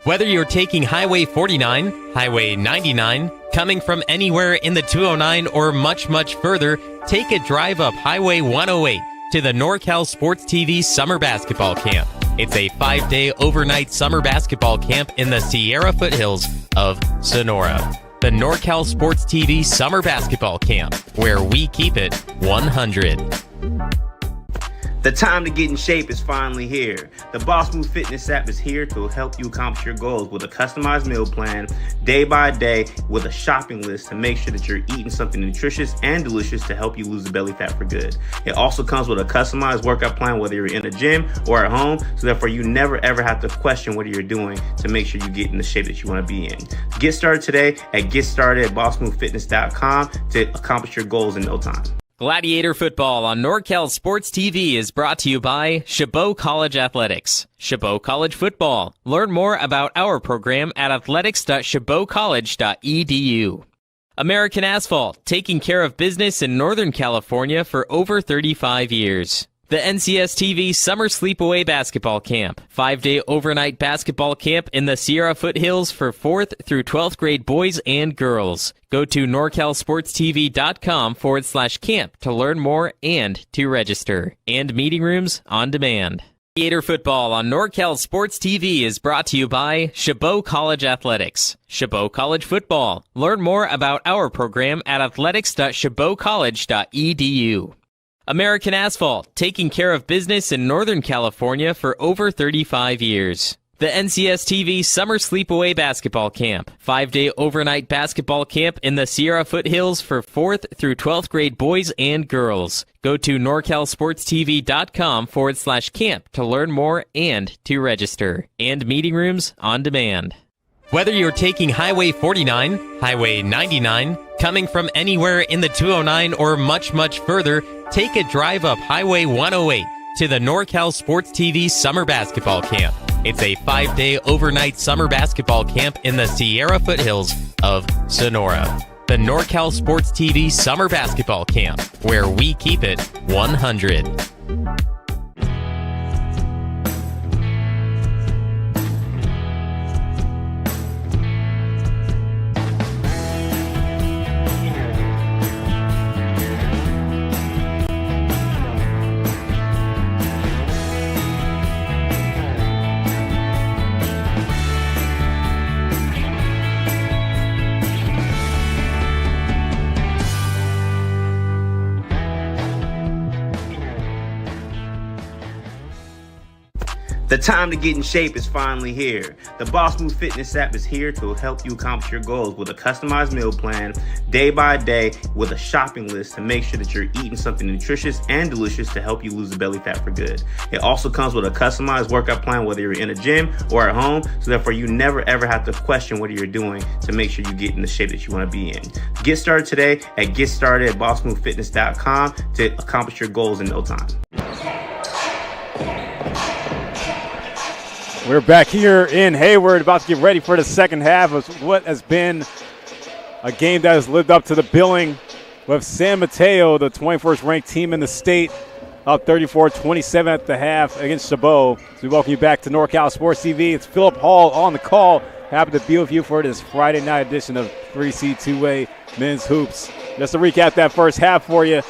A: Whether you're taking Highway 49, Highway 99, coming from anywhere in the 209, or much, much further, take a drive up Highway 108 to the NorCal Sports TV Summer Basketball Camp. It's a 5-day overnight summer basketball camp in the Sierra foothills of Sonora. The NorCal Sports TV Summer Basketball Camp, where we keep it 100.
C: The time to get in shape is finally here. The Boss Move Fitness app is here to help you accomplish your goals with a customized meal plan, day by day, with a shopping list to make sure that you're eating something nutritious and delicious to help you lose the belly fat for good. It also comes with a customized workout plan, whether you're in a gym or at home, so therefore you never ever have to question what you're doing to make sure you get in the shape that you want to be in. Get started today at GetStartedAtBossMoveFitness.com to accomplish your goals in no time.
A: Gladiator football on NorCal Sports TV is brought to you by Chabot College Athletics. Chabot College football. Learn more about our program at athletics.chabotcollege.edu. American Asphalt, taking care of business in Northern California for over 35 years. The NCS TV Summer Sleepaway Basketball Camp, 5-day overnight basketball camp in the Sierra foothills for 4th through 12th grade boys and girls. Go to NorCalSportsTV.com/camp to learn more and to register. And meeting rooms on demand. Gladiator football on NorCal Sports TV is brought to you by Chabot College Athletics. Chabot College football. Learn more about our program at athletics.chabotcollege.edu. American Asphalt, taking care of business in Northern California for over 35 years. The NCS TV Summer Sleepaway Basketball Camp, 5-day overnight basketball camp in the Sierra foothills for 4th through 12th grade boys and girls. Go to NorCalSportsTV.com/camp to learn more and to register. And meeting rooms on demand. Whether you're taking Highway 49, Highway 99, coming from anywhere in the 209, or much, much further, take a drive up Highway 108 to the NorCal Sports TV Summer Basketball Camp. It's a 5-day overnight summer basketball camp in the Sierra foothills of Sonora. The NorCal Sports TV Summer Basketball Camp, where we keep it 100.
C: The time to get in shape is finally here. The Boss Move Fitness app is here to help you accomplish your goals with a customized meal plan, day by day, with a shopping list to make sure that you're eating something nutritious and delicious to help you lose the belly fat for good. It also comes with a customized workout plan, whether you're in a gym or at home, so therefore you never ever have to question what you're doing to make sure you get in the shape that you want to be in. Get started today at GetStartedAtBossMoveFitness.com to accomplish your goals in no time.
D: We're back here in Hayward, about to get ready for the second half of what has been a game that has lived up to the billing, with San Mateo, the 21st ranked team in the state, up 34-27 at the half against Chabot. So we welcome you back to NorCal Sports TV. It's Philip Hall on the call. Happy to be with you for this Friday night edition of 3C2A Men's Hoops. Just to recap that first half for you.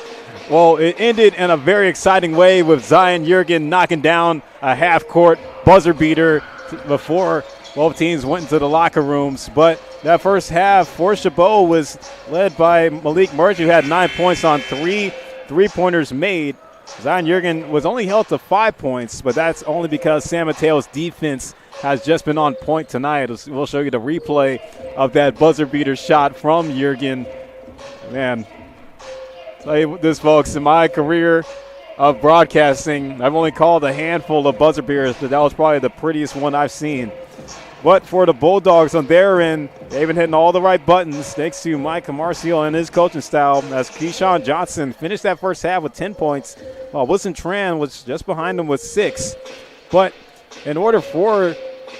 D: Well, it ended in a very exciting way with Zion Jurgen knocking down a half-court buzzer beater before both teams went into the locker rooms. But that first half for Chabot was led by Malik Murphy, who had 9 points on three-pointers made. Zion Jurgen was only held to 5 points, but that's only because San Mateo's defense has just been on point tonight. We'll show you the replay of that buzzer beater shot from Jurgen. Man, tell you this, folks, in my career of broadcasting, I've only called a handful of buzzer beaters, but that was probably the prettiest one I've seen. But for the Bulldogs on their end, they've been hitting all the right buttons thanks to Mike Marcial and his coaching style, as Keyshawn Johnson finished that first half with 10 points, while Wilson Tran was just behind him with 6. But in order for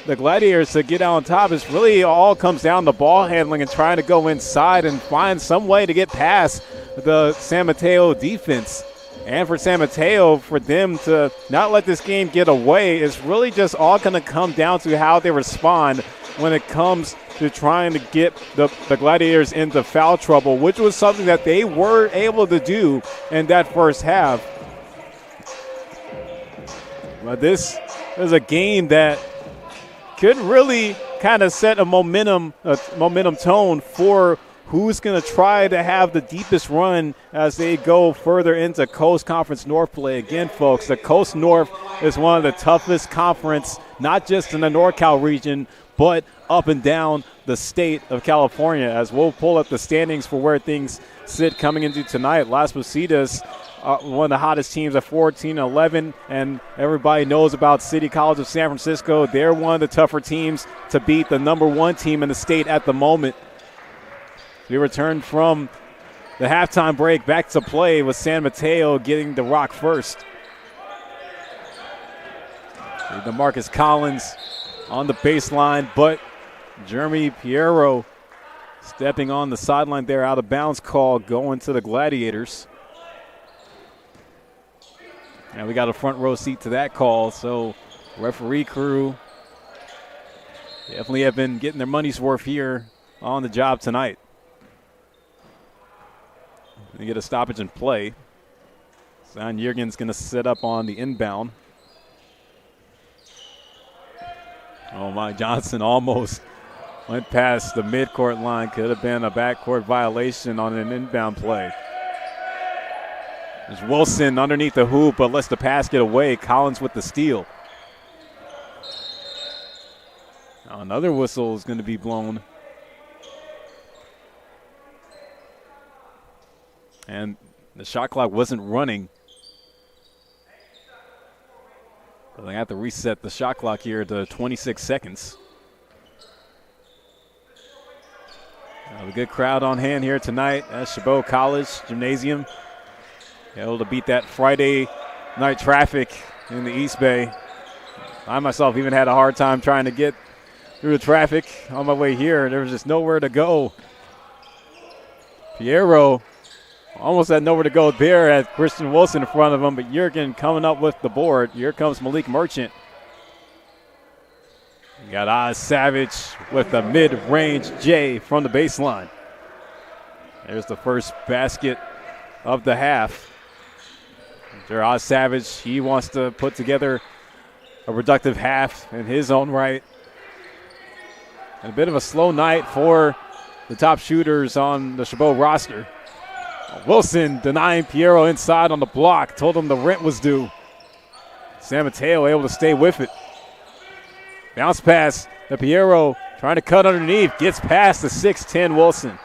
D: the Gladiators to get out on top, it really all comes down to ball handling and trying to go inside and find some way to get past the San Mateo defense. And for San Mateo, for them to not let this game get away, it's really just all going to come down to how they respond when it comes to trying to get the Gladiators into foul trouble, which was something that they were able to do in that first half. But this is a game that could really kind of set a momentum tone for who's going to try to have the deepest run as they go further into Coast Conference North play. Again, folks, the Coast North is one of the toughest conference, not just in the NorCal region, but up and down the state of California. As we'll pull up the standings for where things sit coming into tonight, Las Positas, one of the hottest teams at 14-11, and everybody knows about City College of San Francisco. They're one of the tougher teams to beat, the number one team in the state at the moment. We returned from the halftime break back to play with San Mateo getting the rock first. DeMarcus Collins on the baseline, but Jeremy Piero stepping on the sideline there, out of bounds call going to the Gladiators. And we got a front row seat to that call, so referee crew definitely have been getting their money's worth here on the job tonight. They get a stoppage in play. Zion Jurgen's going to set up on the inbound. Oh, my, Johnson almost went past the midcourt line. Could have been a backcourt violation on an inbound play. There's Wilson underneath the hoop, but lets the pass get away. Collins with the steal. Now another whistle is going to be blown. And the shot clock wasn't running. So they have to reset the shot clock here to 26 seconds. A good crowd on hand here tonight at Chabot College Gymnasium. Able to beat that Friday night traffic in the East Bay. I myself even had a hard time trying to get through the traffic on my way here. There was just nowhere to go. Piero almost had nowhere to go there, at Christian Wilson in front of him, but Jurgen coming up with the board. Here comes Malik Merchant. You got Oz Savage with the mid-range J from the baseline. There's the first basket of the half. Oz Savage, he wants to put together a productive half in his own right. And a bit of a slow night for the top shooters on the Chabot roster. Wilson denying Piero inside on the block, told him the rent was due. San Mateo able to stay with it. Bounce pass to Piero, trying to cut underneath. Gets past the 6'10 Wilson.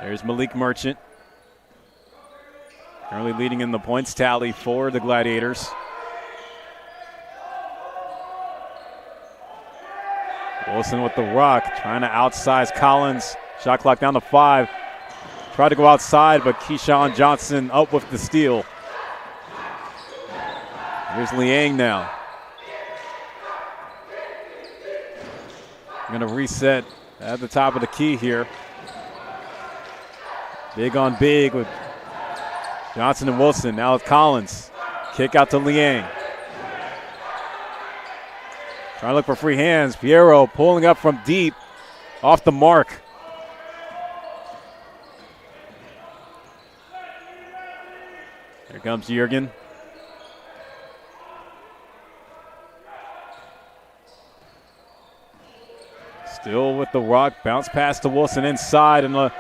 D: There's Malik Merchant. Currently leading in the points tally for the Gladiators. Wilson with the rock, trying to outsize Collins. Shot clock down to 5. Tried to go outside, but Keyshawn Johnson up with the steal. Here's Liang now. Going to reset at the top of the key here. Big on big with Johnson and Wilson. Now it's Collins. Kick out to Liang. Trying to look for free hands. Piero pulling up from deep. Off the mark. Here comes Juergen. Still with the rock. Bounce pass to Wilson inside, and the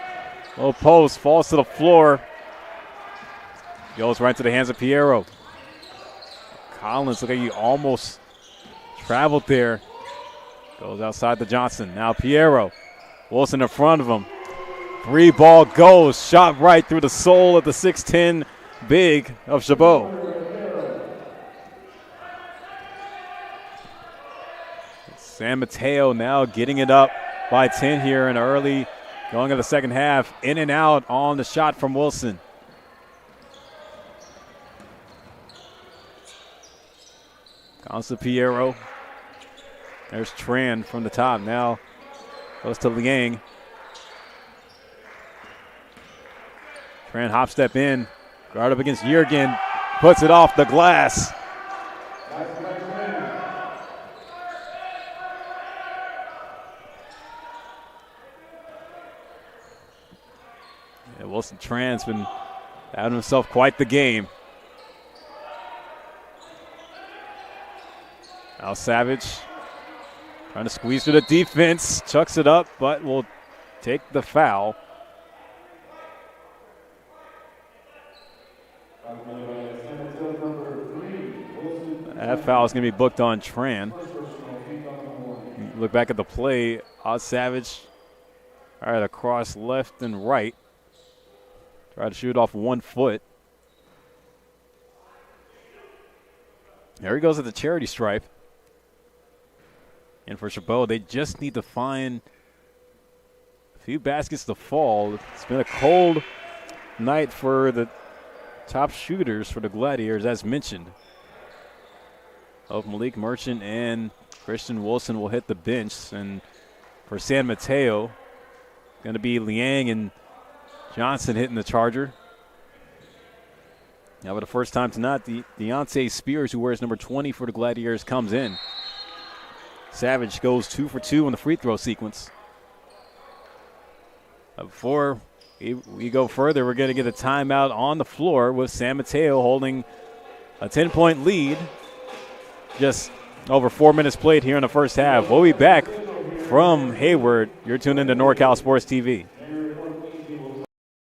D: low post falls to the floor. Goes right to the hands of Piero. Collins, look at you, almost traveled there. Goes outside to Johnson. Now Piero. Wilson in front of him. 3 ball goes. Shot right through the soul of the 6'10 big of Chabot. San Mateo now getting it up by 10 here in early going into the second half. In and out on the shot from Wilson. Comes to Piero. There's Tran from the top. Now goes to Liang. Tran hop step in. Guard up against Juergen. Puts it off the glass. Yeah, Wilson Tran's been having himself quite the game. Now Savage trying to squeeze through the defense. Chucks it up, but will take the foul. That foul is going to be booked on Tran. Look back at the play. Savage, all right, across left and right. Try to shoot off 1 foot. There he goes at the charity stripe. And for Chabot, they just need to find a few baskets to fall. It's been a cold night for the top shooters for the Gladiators, as mentioned. Both Malik Merchant and Christian Wilson will hit the bench. And for San Mateo, going to be Liang and Johnson hitting the charger. Now for the first time tonight, Deontay Spears, who wears number 20 for the Gladiators, comes in. Savage goes 2 for 2 in the free throw sequence. Before we go further, we're going to get a timeout on the floor with San Mateo holding a 10-point lead. Just over 4 minutes played here in the first half. We'll be back from Hayward. You're tuned into NorCal Sports TV.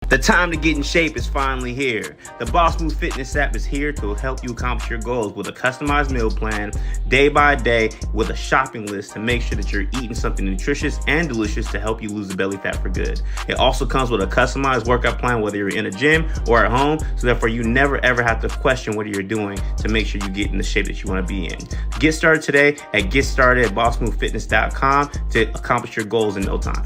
C: The time to get in shape is finally here. The Boss Move Fitness app is here to help you accomplish your goals with a customized meal plan, day by day, with a shopping list to make sure that you're eating something nutritious and delicious to help you lose the belly fat for good. It also comes with a customized workout plan, whether you're in a gym or at home, so therefore you never ever have to question what you're doing to make sure you get in the shape that you want to be in. Get started today at GetStarted@BossMoveFitness.com to accomplish your goals in no time.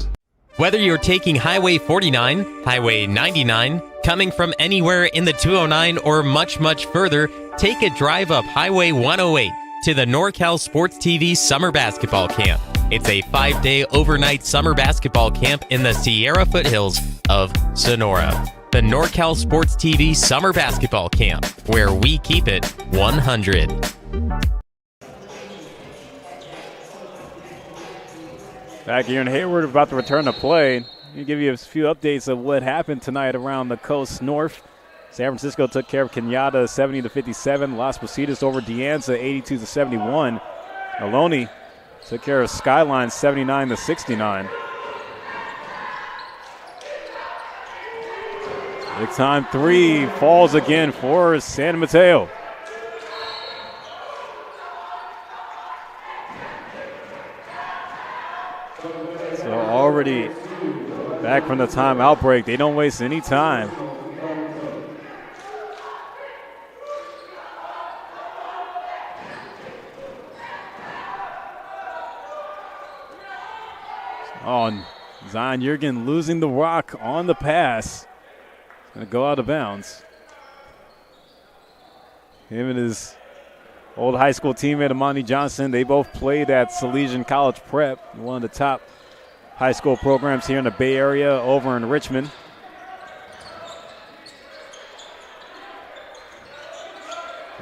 A: Whether you're taking Highway 49, Highway 99, coming from anywhere in the 209, or much, much further, take a drive up Highway 108 to the NorCal Sports TV Summer Basketball Camp. It's a 5-day overnight summer basketball camp in the Sierra foothills of Sonora. The NorCal Sports TV Summer Basketball Camp, where we keep it 100.
D: Back here in Hayward, about to return to play. Let me give you a few updates of what happened tonight around the coast north. San Francisco took care of Kenyatta 70-57. Las Positas over De Anza 82-71. Ohlone took care of Skyline 79-69. Big time three falls again for San Mateo. So already back from the timeout break. They don't waste any time. Oh, and Zion Jurgen losing the rock on the pass. Going to go out of bounds. Him and his old high school teammate, Amani Johnson, they both played at Salesian College Prep, one of the top high school programs here in the Bay Area over in Richmond.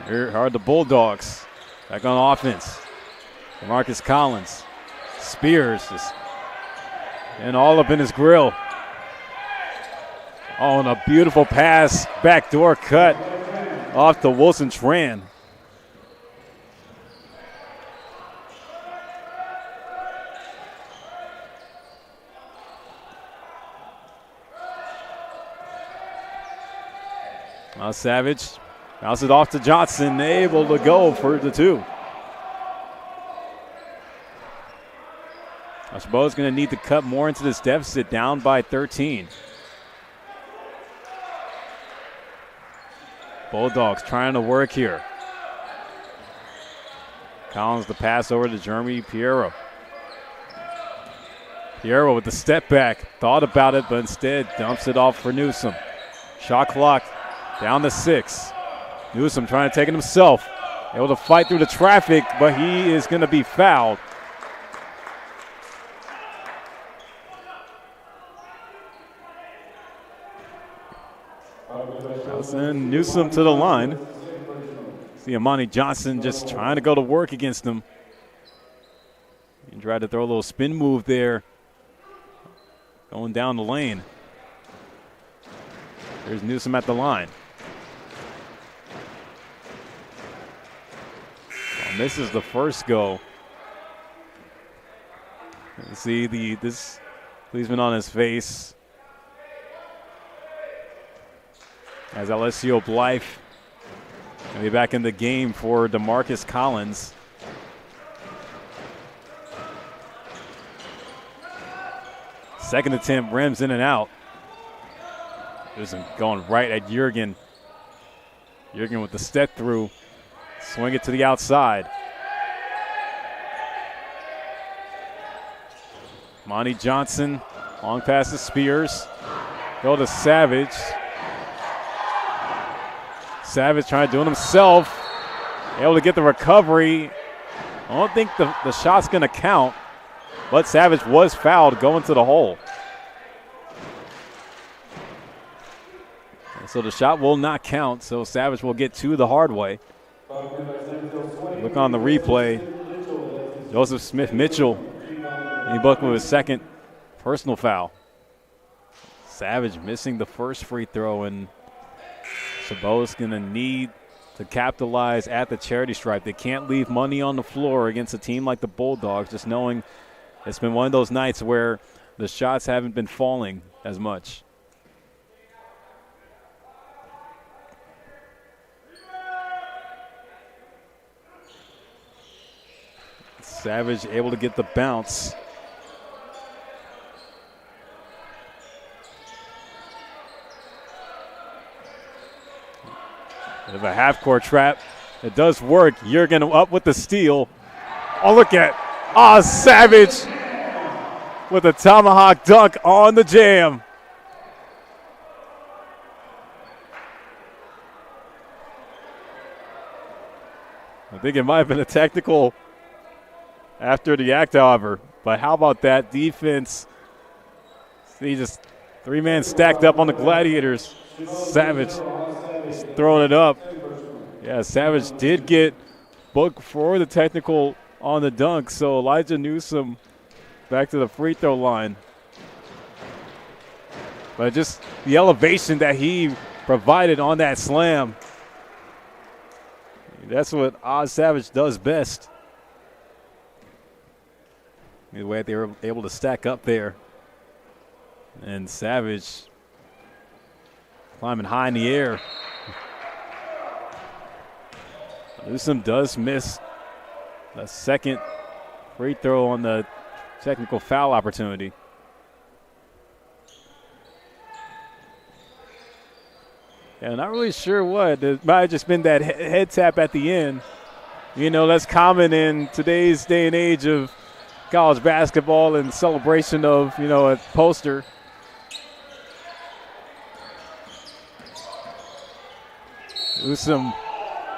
D: Here are the Bulldogs back on offense. Marcus Collins, Spears, and all up in his grill. Oh, and a beautiful pass, backdoor cut off to Wilson Tran. Now Savage bounces it off to Johnson, able to go for the two. Chabot's going to need to cut more into this deficit, down by 13. Bulldogs trying to work here. Collins the pass over to Jeremy Piero. Piero with the step back, thought about it, but instead dumps it off for Newsom. Shot clock down to 6. Newsom trying to take it himself. Able to fight through the traffic, but he is going to be fouled. And Newsom to the line. See Amani Johnson just trying to go to work against him. And tried to throw a little spin move there. Going down the lane. There's Newsom at the line. And this is the first go. You see this policeman on his face. As Alessio Blythe going to be back in the game for DeMarcus Collins. Second attempt, rims in and out. This is going right at Jurgen. Jurgen with the step through. Swing it to the outside. Monty Johnson, long pass to Spears. Go to Savage. Savage trying to do it himself. Able to get the recovery. I don't think the shot's going to count, but Savage was fouled going to the hole. So the shot will not count, so Savage will get two the hard way. Look on the replay. Joseph Smith-Mitchell, he booked with his second personal foul. Savage missing the first free throw, and Chabot's going to need to capitalize at the charity stripe. They can't leave money on the floor against a team like the Bulldogs, just knowing it's been one of those nights where the shots haven't been falling as much. Savage able to get the bounce. Bit of a half-court trap. It does work. Jurgen up with the steal. Oh, look at Savage with a tomahawk dunk on the jam. I think it might have been a technical after the act, however. But how about that defense? See, just three-man stacked up on the Gladiators. Savage just throwing it up. Yeah, Savage did get booked for the technical on the dunk, so Elijah Newsom back to the free throw line. But just the elevation that he provided on that slam, that's what Oz Savage does best. The way they were able to stack up there. And Savage climbing high in the air. Newsom does miss the second free throw on the technical foul opportunity. Yeah, not really sure what. It might have just been that head tap at the end. You know, that's common in today's day and age of college basketball and celebration of, you know, a poster. Newsom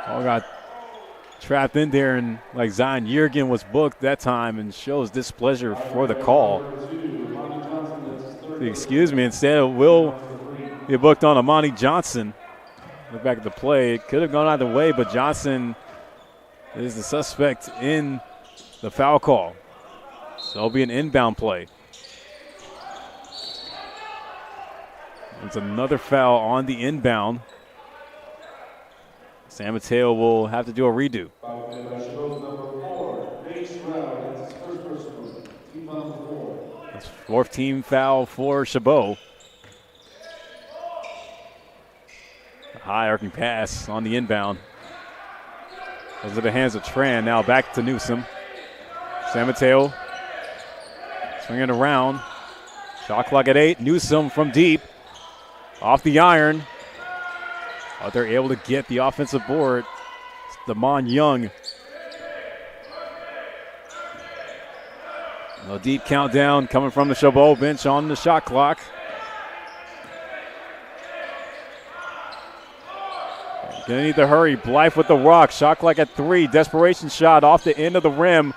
D: got trapped in there, and like Zion Yergin was booked that time and shows displeasure for the call. Excuse me, instead it will be booked on Amani Johnson. Look back at the play. It could have gone either way, but Johnson is the suspect in the foul call. So it'll be an inbound play. It's another foul on the inbound. San Mateo will have to do a redo. That's fourth team foul for Chabot. A high arcing pass on the inbound. Those are the hands of Tran. Now back to Newsom. San Mateo swinging around. Shot clock at 8. Newsom from deep. Off the iron. Oh, they're able to get the offensive board. It's Damon Young. A deep countdown coming from the Chabot bench on the shot clock. Gonna need to hurry. Blythe with the rock. Shot clock at 3. Desperation shot off the end of the rim.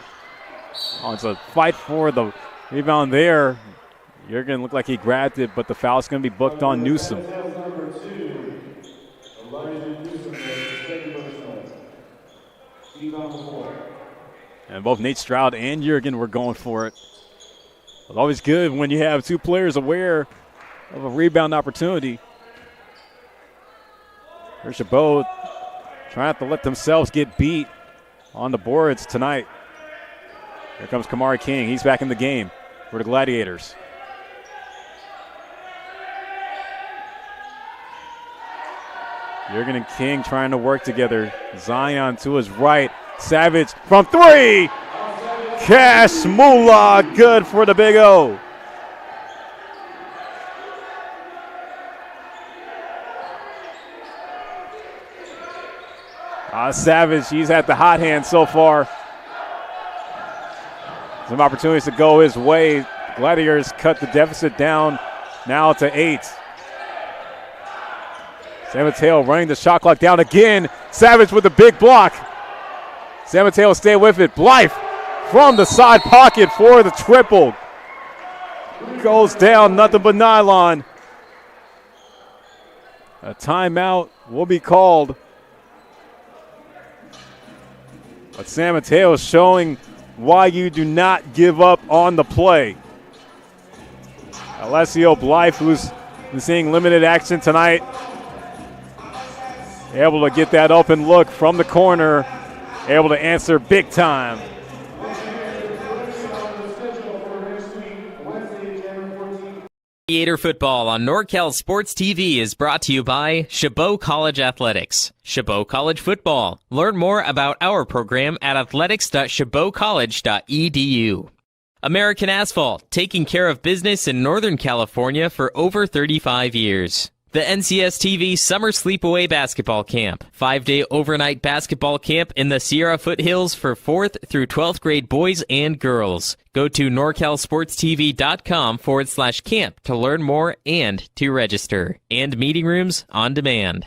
D: Oh, it's a fight for the rebound there. You're gonna look like he grabbed it, but the foul's gonna be booked on Newsom. And both Nate Stroud and Yergin were going for it. It's always good when you have two players aware of a rebound opportunity. Here's Chabot trying not to let themselves get beat on the boards tonight. Here comes Kamari King. He's back in the game for the Gladiators. Yergin and King trying to work together. Zion to his right. Savage from 3. Cash Moolah, good for the Big O. Savage, he's had the hot hand so far. Some opportunities to go his way. Gladiators cut the deficit down now to 8. San Mateo running the shot clock down again. Savage with a big block. San Mateo stay with it. Blythe from the side pocket for the triple. Goes down, nothing but nylon. A timeout will be called. But San Mateo is showing why you do not give up on the play. Alessio Blythe, who's been seeing limited action tonight, able to get that open look from the corner, able to answer big time.
A: Gladiator football on NorCal Sports TV is brought to you by Chabot College Athletics. Chabot College Football. Learn more about our program at athletics.chabotcollege.edu. American Asphalt, taking care of business in Northern California for over 35 years. The NCS TV Summer Sleepaway Basketball Camp. 5-day overnight basketball camp in the Sierra Foothills for 4th through 12th grade boys and girls. Go to norcalsportstv.com/camp to learn more and to register. And meeting rooms on demand.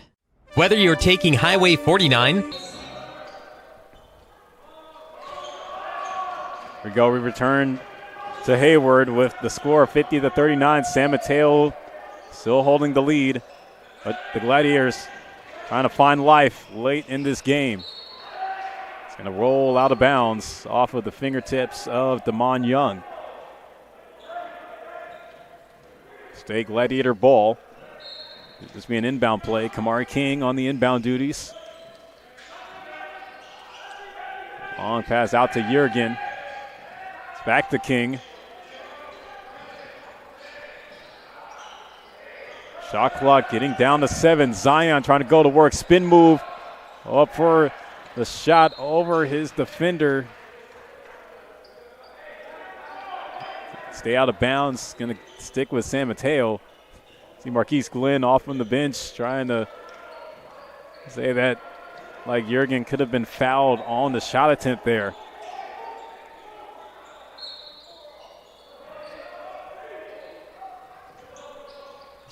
A: Whether you're taking Highway 49...
D: We return to Hayward with the score of 50-39. San Mateo still holding the lead, but the Gladiators trying to find life late in this game. It's going to roll out of bounds off of the fingertips of Damon Young. State Gladiator ball. This will be an inbound play. Kamari King on the inbound duties. Long pass out to Yergin. It's back to King. Shot clock getting down to 7. Zion trying to go to work. Spin move. Up for the shot over his defender. Stay out of bounds. Going to stick with San Mateo. See Marquise Glenn off from the bench trying to say that like Jurgen could have been fouled on the shot attempt there.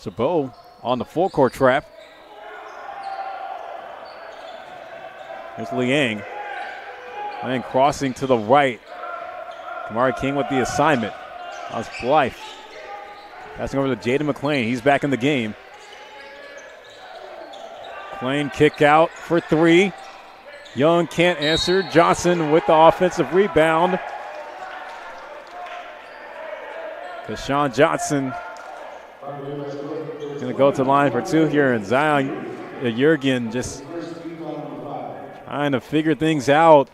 D: Chabot on the full court trap. There's Liang. Liang crossing to the right. Kamari King with the assignment. That's Blythe. Passing over to Jaden McClain. He's back in the game. McClain kick out for 3. Young can't answer. Johnson with the offensive rebound. Deshaun Johnson going to go to the line for 2 here. And Zion Jurgen just trying to figure things out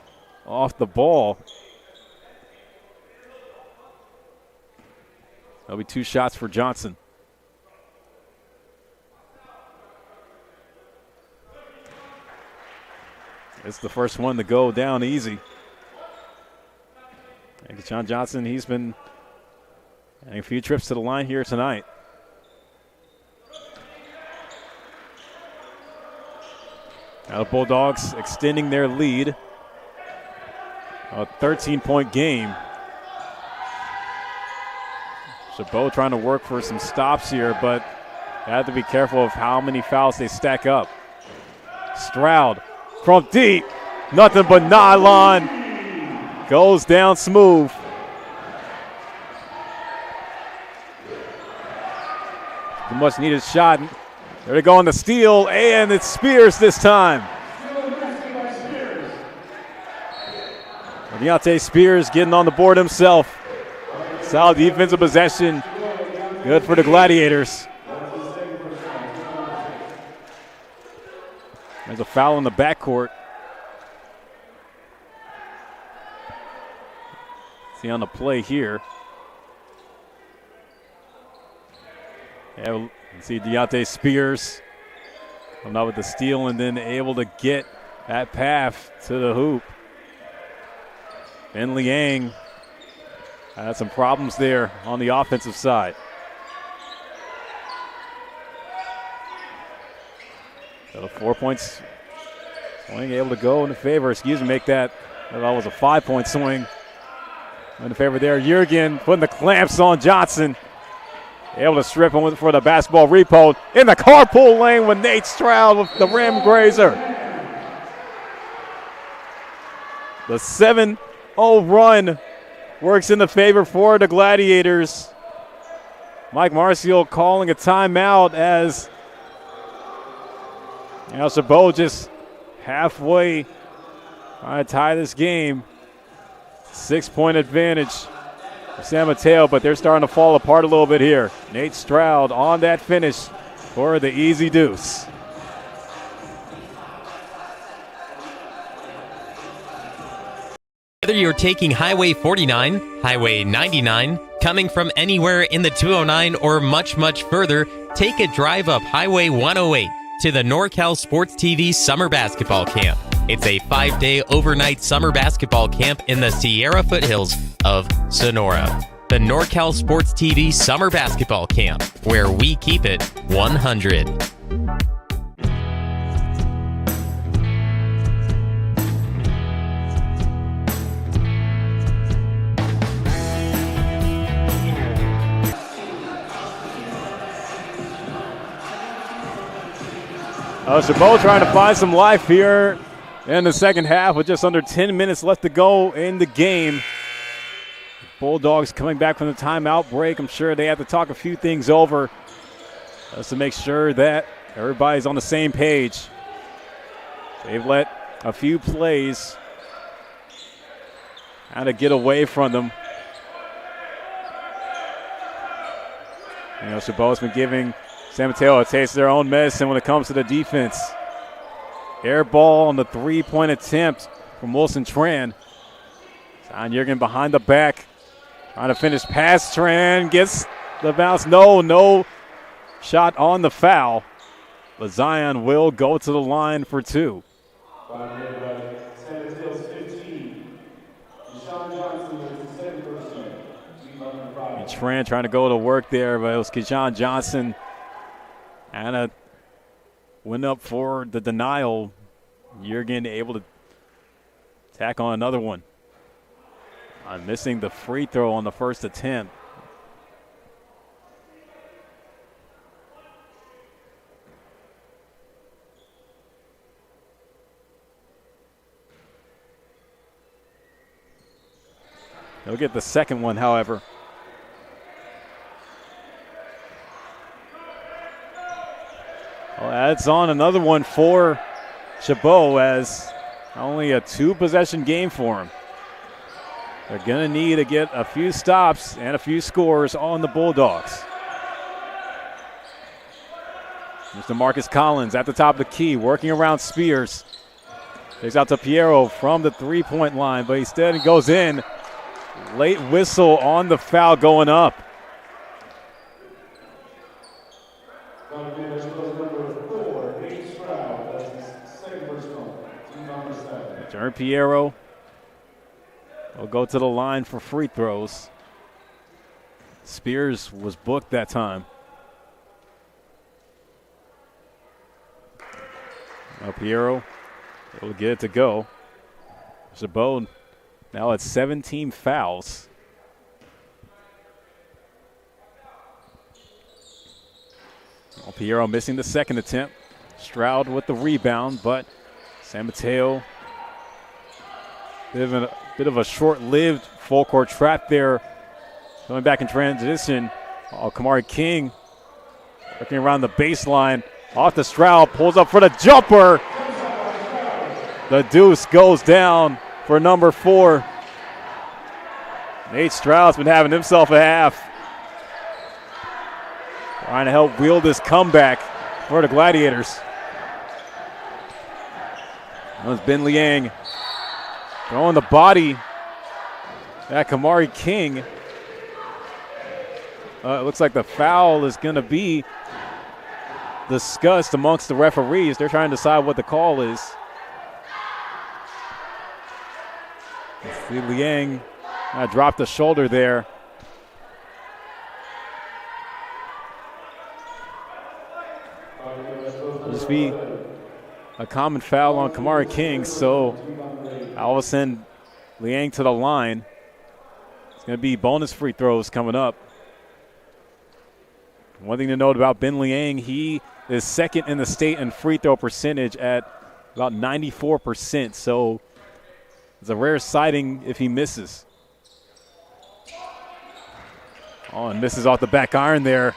D: off the ball. That'll be 2 shots for Johnson. It's the first one to go down easy. And Deshaun Johnson, he's been having a few trips to the line here tonight. Now the Bulldogs extending their lead. A 13-point game. Chabot trying to work for some stops here, but they have to be careful of how many fouls they stack up. Stroud from deep. Nothing but nylon. Goes down smooth. The much needed shot. There they go on the steal, and it's Spears this time. Deontay Spears getting on the board himself. Solid defensive possession. Good for the Gladiators. There's a foul in the backcourt. See on the play here. Yeah, see Deontay Spears coming out with the steal and then able to get that path to the hoop. Ben Liang had some problems there on the offensive side. So 4 points swing able to go in the favor. Make that. That was a 5-point swing in the favor there. Jurgen putting the clamps on Johnson. Able to strip him for the basketball repo. In the carpool lane with Nate Stroud with the rim grazer. The 7-0 run works in the favor for the Gladiators. Mike Marcial calling a timeout as Chabot just halfway trying to tie this game. 6-point advantage for San Mateo, but they're starting to fall apart a little bit here. Nate Stroud on that finish for the easy deuce.
A: Whether you're taking Highway 49, Highway 99, coming from anywhere in the 209 or much, much further, take a drive up Highway 108 to the NorCal Sports TV Summer Basketball Camp. It's a 5-day overnight summer basketball camp in the Sierra foothills of Sonora. The NorCal Sports TV Summer Basketball Camp, where we keep it 100.
D: Chabot trying to find some life here in the second half with just under 10 minutes left to go in the game. Bulldogs coming back from the timeout break. I'm sure they have to talk a few things over just to make sure that everybody's on the same page. They've let a few plays kind of get away from them. Chabot's been giving San Mateo a taste of their own medicine when it comes to the defense. Air ball on the 3-point attempt from Wilson Tran. Zion Jurgen behind the back. Trying to finish past Tran. Gets the bounce. No shot on the foul, but Zion will go to the line for two. Tran trying to go to work there, but it was Keyshawn Johnson. Anna went up for the denial. Jurgen able to tack on another one. I'm missing the free throw on the first attempt. He'll get the second one, however. Well, adds on another one for Chabot as only a 2-possession game for him. They're going to need to get a few stops and a few scores on the Bulldogs. Mr. Marcus Collins at the top of the key, working around Spears. Takes out to Piero from the three-point line, but instead it goes in. Late whistle on the foul going up. Turn Piero will go to the line for free throws. Spears was booked that time. Now Piero will get it to go. Chabot now at 17 fouls. Well, Piero missing the second attempt. Stroud with the rebound, but San Mateo, bit of a short-lived full-court trap there. Coming back in transition. Kamari King working around the baseline. Off the Stroud, pulls up for the jumper. The deuce goes down for number 4. Nate Stroud's been having himself a half. Trying to help wheel this comeback for the Gladiators. That was Ben Liang throwing the body at Kamari King. It looks like the foul is going to be discussed amongst the referees. They're trying to decide what the call is. See Liang dropped the shoulder there. It'll just be a common foul on Kamari King, so all of a sudden Liang to the line. It's going to be bonus free throws coming up. One thing to note about Ben Liang, he is second in the state in free throw percentage at about 94%, so it's a rare sighting if he misses. Oh, and misses off the back iron there.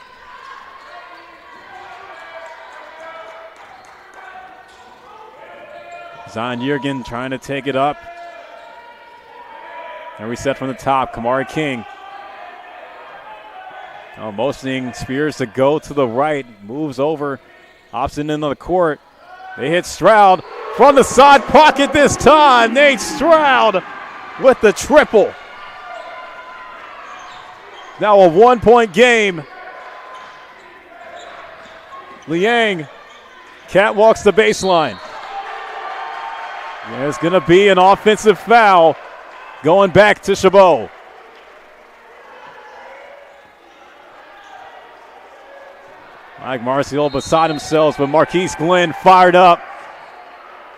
D: Zion Jurgen trying to take it up. And reset from the top, Kamari King. Motioning Spears to go to the right, moves over, opts into the court. They hit Stroud from the side pocket this time. Nate Stroud with the triple. Now a 1-point game. Liang catwalks the baseline. There's going to be an offensive foul going back to Chabot. Mike Marcial beside himself, but Marquise Glenn fired up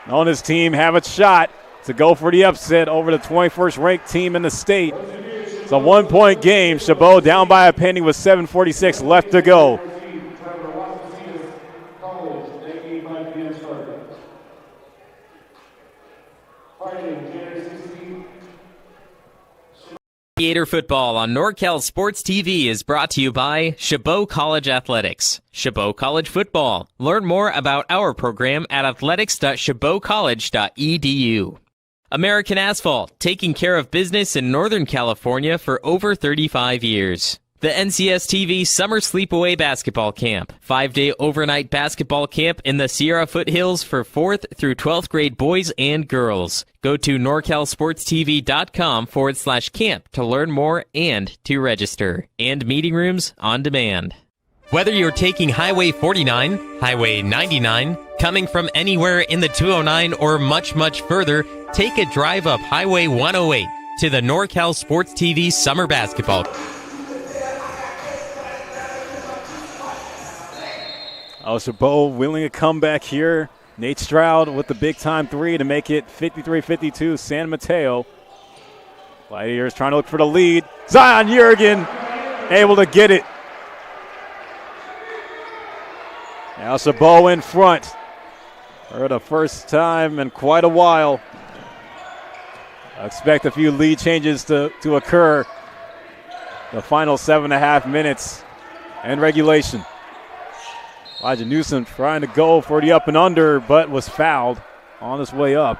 D: on his team, have a shot to go for the upset over the 21st ranked team in the state. It's a 1-point game. Chabot down by a penny with 7:46 left to go.
A: Gator football on NorCal Sports TV is brought to you by Chabot College Athletics. Chabot College Football. Learn more about our program at athletics.chabotcollege.edu. American Asphalt, taking care of business in Northern California for over 35 years. The NCS TV Summer Sleepaway Basketball Camp. 5-day overnight basketball camp in the Sierra Foothills for 4th through 12th grade boys and girls. Go to norcalsportstv.com/camp to learn more and to register. And meeting rooms on demand. Whether you're taking Highway 49, Highway 99, coming from anywhere in the 209, or much, much further, take a drive up Highway 108 to the NorCal Sports TV Summer Basketball.
D: Chabot willing to come back here. Nate Stroud with the big-time three to make it 53-52 San Mateo. Gladiators trying to look for the lead. Zion Jurgen able to get it. Now Chabot in front for the first time in quite a while. I expect a few lead changes to occur the final 7.5 minutes and regulation. Elijah Newsom trying to go for the up and under, but was fouled on his way up.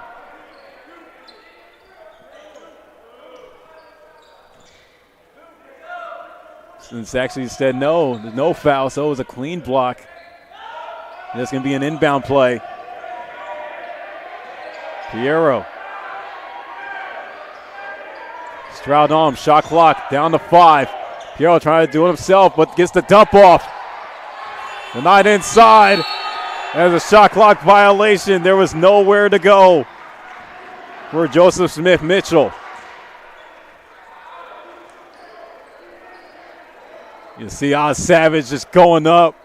D: Since actually said no, there's no foul, so it was a clean block. It's going to be an inbound play. Piero. Stroud on him, shot clock down to 5. Piero trying to do it himself, but gets the dump off. The night inside. There's a shot clock violation. There was nowhere to go for Joseph Smith-Mitchell. You see Oz Savage just going up.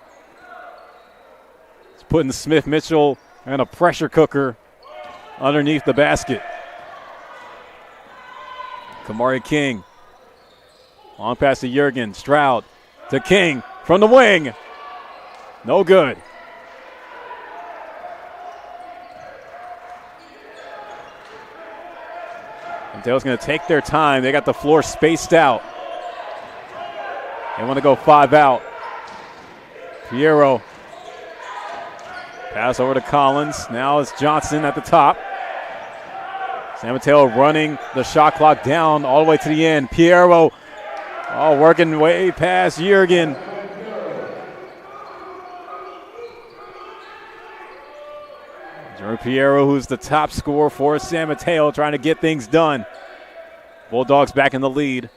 D: It's putting Smith-Mitchell in a pressure cooker underneath the basket. Kamari King. Long pass to Jurgen. Stroud to King from the wing. No good. Mateo's going to take their time. They got the floor spaced out. They want to go 5 out. Piero. Pass over to Collins. Now it's Johnson at the top. San Mateo running the shot clock down all the way to the end. Piero working way past Jurgen. Jeremy Piero, who's the top scorer for San Mateo, trying to get things done. Bulldogs back in the lead.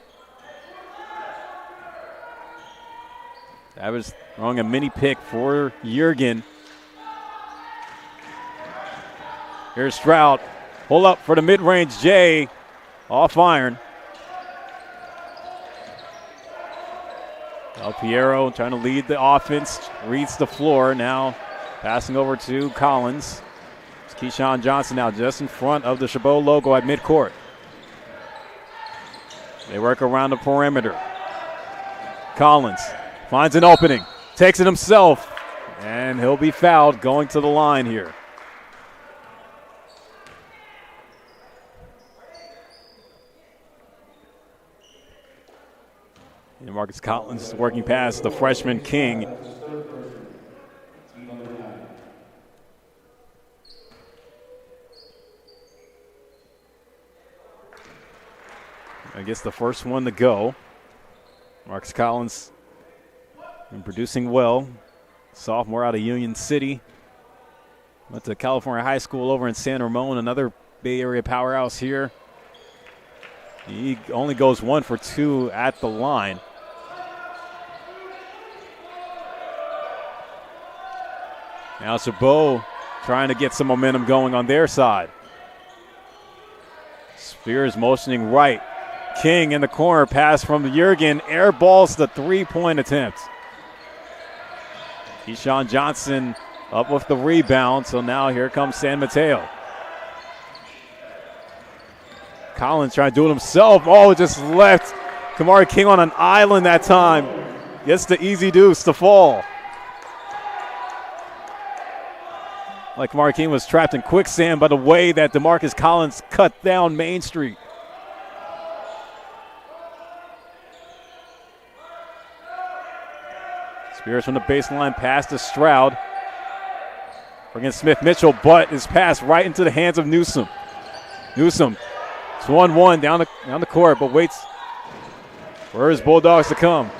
D: Savage throwing a mini pick for Jurgen. Here's Stroud. Pull up for the mid-range J. Off iron. Now Piero trying to lead the offense. Reads the floor. Now passing over to Collins. It's Keyshawn Johnson now just in front of the Chabot logo at midcourt. They work around the perimeter. Collins finds an opening. Takes it himself. And he'll be fouled going to the line here. And Marcus Collins working past the freshman King. I guess the first one to go. Marcus Collins been producing well. Sophomore out of Union City. Went to California High School over in San Ramon, another Bay Area powerhouse here. He only goes 1 for 2 at the line. Now Chabot trying to get some momentum going on their side. Spears motioning right. King in the corner, pass from Jurgen, airballs the three-point attempt. Keyshawn Johnson up with the rebound, so now here comes San Mateo. Collins trying to do it himself. Oh, just left Kamari King on an island that time. Gets the easy deuce to fall. Like Kamari King was trapped in quicksand by the way that DeMarcus Collins cut down Main Street. Spears from the baseline, pass to Stroud. Bringing Smith-Mitchell, but is passed right into the hands of Newsom. Newsom, it's 1-1 down the court, but waits for his Bulldogs to come.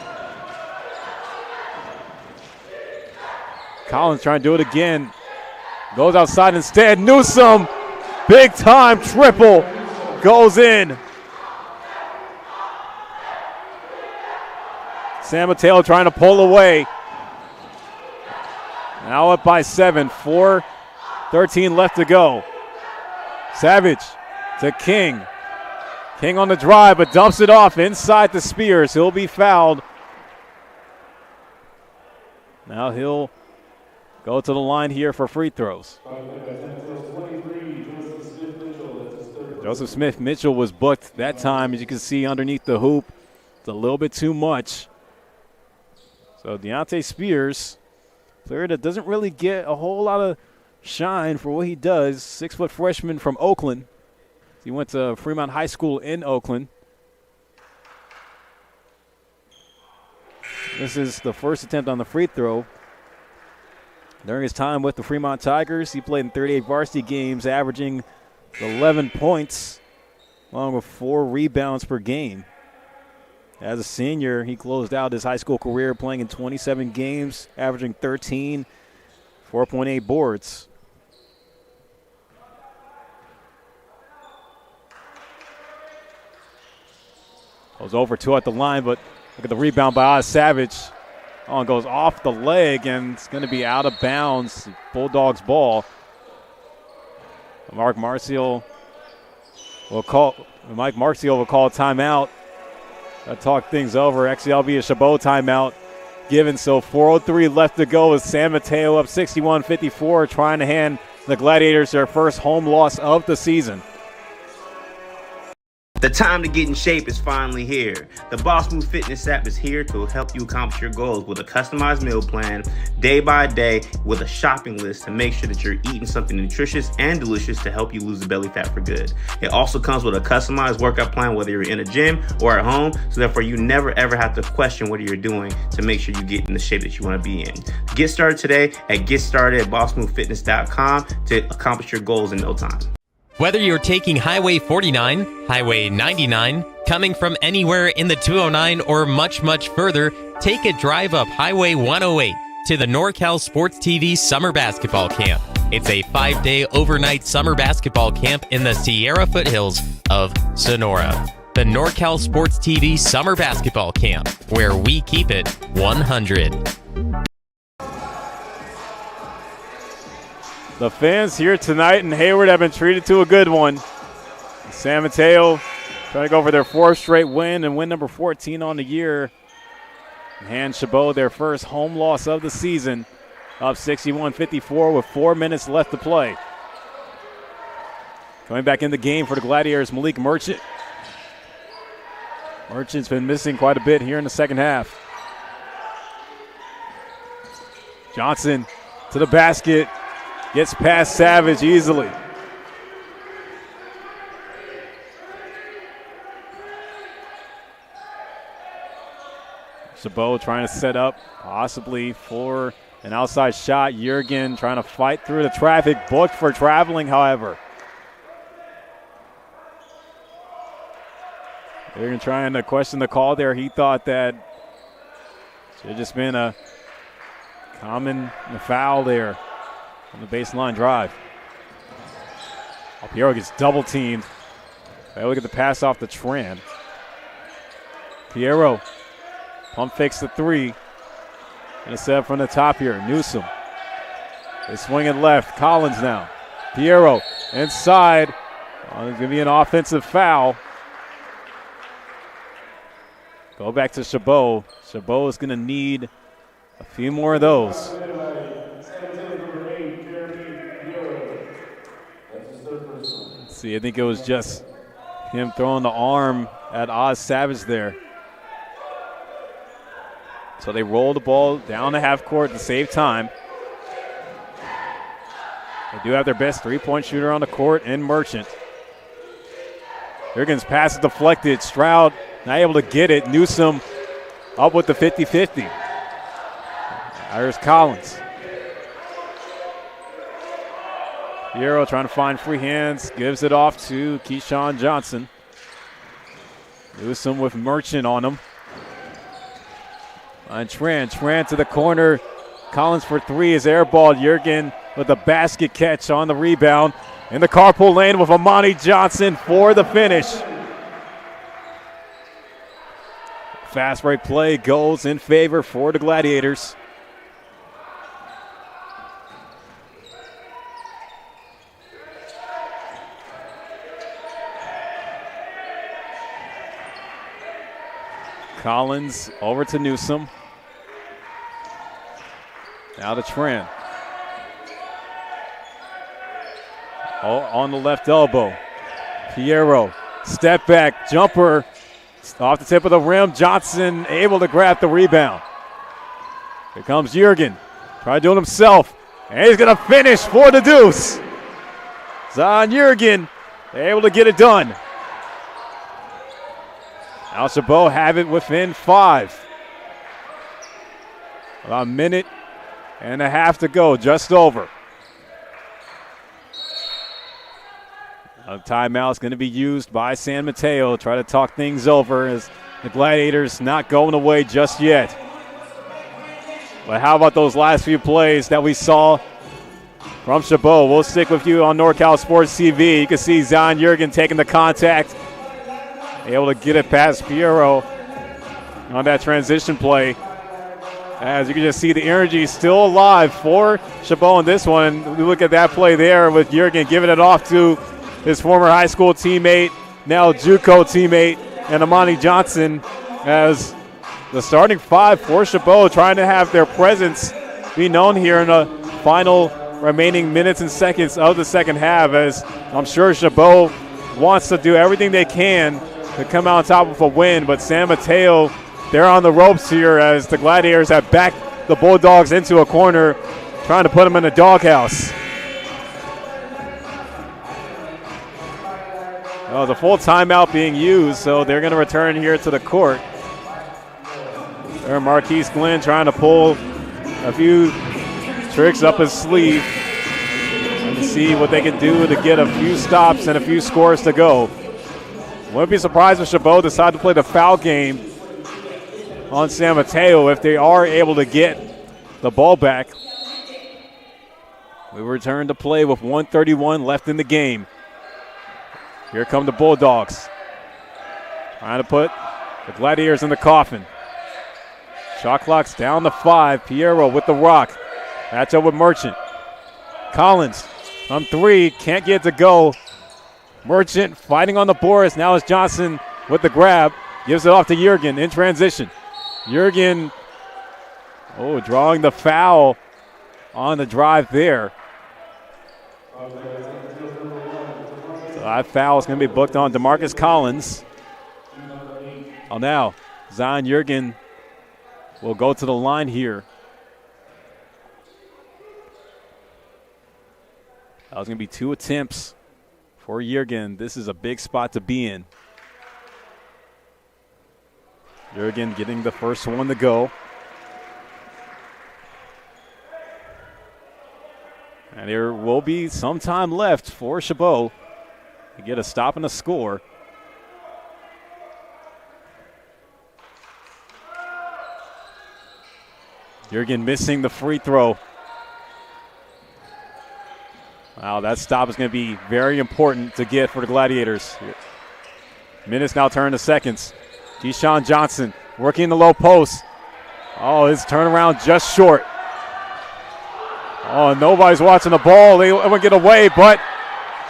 D: Collins trying to do it again. Goes outside instead. Newsom, big time triple, goes in. San Mateo trying to pull away. Now up by 7. 4:13 left to go. Savage to King. King on the drive, but dumps it off inside the Spears. He'll be fouled. Now he'll go to the line here for free throws. Joseph Smith-Mitchell was booked that time, as you can see underneath the hoop. It's a little bit too much. So Deontay Spears, player that doesn't really get a whole lot of shine for what he does. 6-foot freshman from Oakland. He went to Fremont High School in Oakland. This is the first attempt on the free throw. During his time with the Fremont Tigers, he played in 38 varsity games, averaging 11 points, along with 4 rebounds per game. As a senior, he closed out his high school career playing in 27 games, averaging 13, 4.8 boards. Goes over 2 at the line, but look at the rebound by Oz Savage. Oh, and goes off the leg, and it's going to be out of bounds. Bulldogs ball. Mike Marcial will call a timeout. Talk things over. Actually, that'll be a Chabot timeout given. So 4:03 left to go with San Mateo up 61-54, trying to hand the Gladiators their first home loss of the season.
C: The time to get in shape is finally here. The Boss Move Fitness app is here to help you accomplish your goals with a customized meal plan, day by day, with a shopping list to make sure that you're eating something nutritious and delicious to help you lose the belly fat for good. It also comes with a customized workout plan, whether you're in a gym or at home, so therefore you never ever have to question what you're doing to make sure you get in the shape that you want to be in. Get started today at GetStartedAtBossMoveFitness.com to accomplish your goals in no time.
A: Whether you're taking Highway 49, Highway 99, coming from anywhere in the 209, or much, much further, take a drive up Highway 108 to the NorCal Sports TV Summer Basketball Camp. It's a 5-day overnight summer basketball camp in the Sierra foothills of Sonora. The NorCal Sports TV Summer Basketball Camp, where we keep it 100.
D: The fans here tonight in Hayward have been treated to a good one. San Mateo trying to go for their 4th straight win and win number 14 on the year. Hand Chabot their first home loss of the season, up 61-54 with 4 minutes left to play. Coming back in the game for the Gladiators, Malik Merchant. Merchant's been missing quite a bit here in the second half. Johnson to the basket. Gets past Savage easily. Chabot trying to set up possibly for an outside shot. Jurgen trying to fight through the traffic. Booked for traveling, however. Jurgen trying to question the call there. He thought that should have just been a common foul there on the baseline drive. Piero gets double teamed. Look at the pass off the Tran. Piero pump fakes the 3. And a set up from the top here. Newsom. They swing it left. Collins now. Piero inside. There's going to be an offensive foul. Go back to Chabot. Chabot is going to need a few more of those. See, I think it was just him throwing the arm at Oz Savage there. So they roll the ball down the half court to save time. They do have their best 3-point shooter on the court in Merchant. Jurgen's pass is deflected. Stroud not able to get it. Newsom up with the 50-50. There's Collins. Piero trying to find free hands, gives it off to Keyshawn Johnson. Newsom with Merchant on him. And Tran to the corner. Collins for 3 is airballed. Jurgen with a basket catch on the rebound. In the carpool lane with Amani Johnson for the finish. Fast break play goes in favor for the Gladiators. Collins over to Newsom. Now to Tran. Oh, on the left elbow. Piero, step back, jumper, off the tip of the rim. Johnson able to grab the rebound. Here comes Jurgen, trying to do it himself, and he's going to finish for the deuce. Zion Jurgen able to get it done. Now Chabot have it within 5. About a minute and a half to go, just over. A timeout is going to be used by San Mateo. Try to talk things over as the Gladiators not going away just yet. But how about those last few plays that we saw from Chabot? We'll stick with you on NorCal Sports TV. You can see Zion Jurgen taking the contact, able to get it past Piero on that transition play. As you can just see, the energy is still alive for Chabot in this one. We look at that play there with Jurgen giving it off to his former high school teammate, now JUCO teammate, and Amani Johnson, as the starting 5 for Chabot trying to have their presence be known here in the final remaining minutes and seconds of the second half, as I'm sure Chabot wants to do everything they can to come out on top of a win. But San Mateo, they're on the ropes here as the Gladiators have backed the Bulldogs into a corner, trying to put them in the doghouse. Oh, the full timeout being used, so they're going to return here to the court. There, Marquise Glenn trying to pull a few tricks up his sleeve and to see what they can do to get a few stops and a few scores to go. Wouldn't be surprised if Chabot decide to play the foul game on San Mateo if they are able to get the ball back. We return to play with 1:31 left in the game. Here come the Bulldogs. Trying to put the Gladiators in the coffin. Shot clock's down to 5. Piero with the rock. Match up with Merchant. Collins from 3. Can't get it to go. Merchant fighting on the boards. Now it's Johnson with the grab. Gives it off to Jurgen in transition. Jurgen, drawing the foul on the drive there. So that foul is going to be booked on DeMarcus Collins. Oh, now Zion Jurgen will go to the line here. That was going to be 2 attempts for Jurgen. This is a big spot to be in. Jurgen getting the first one to go. And there will be some time left for Chabot to get a stop and a score. Jurgen missing the free throw. Wow, that stop is going to be very important to get for the Gladiators. Minutes now turn to seconds. Deshaun Johnson working in the low post. Oh, his turnaround just short. Oh, nobody's watching the ball. They won't get away, but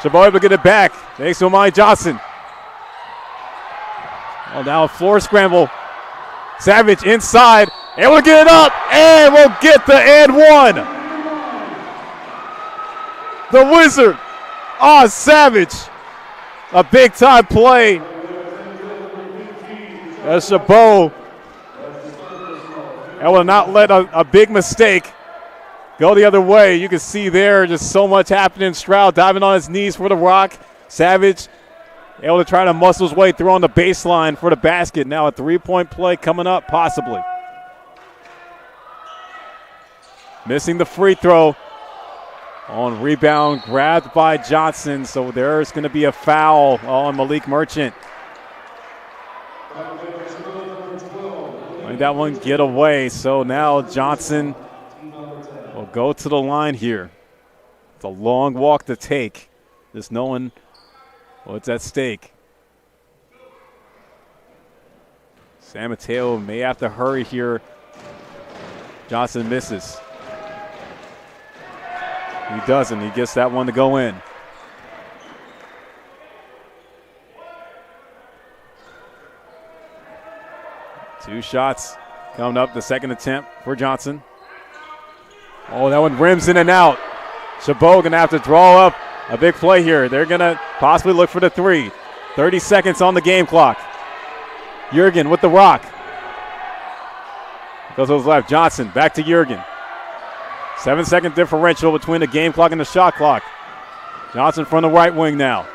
D: Chabot able to get it back. Thanks to Amani Johnson. Oh, now a floor scramble. Savage inside. Able to get it up, and we'll get the and one. The Wizard. Oh, Savage. A big-time play. As Chabot will not let a big mistake go the other way. You can see there just so much happening. Stroud diving on his knees for the rock. Savage able to try to muscle his way through on the baseline for the basket. Now a three-point play coming up, possibly. Missing the free throw. On rebound, grabbed by Johnson. So there's going to be a foul on Malik Merchant. Letting that one get away. So now Johnson will go to the line here. It's a long walk to take, just knowing what's at stake. San Mateo may have to hurry here. Johnson misses. He doesn't. He gets that one to go in. 2 shots coming up, the second attempt for Johnson. Oh, that one rims in and out. Chabot going to have to draw up a big play here. They're going to possibly look for the 3. 30 seconds on the game clock. Jurgen with the rock. Goes to his left. Johnson back to Jurgen. 7-second differential between the game clock and the shot clock. Johnson from the right wing now.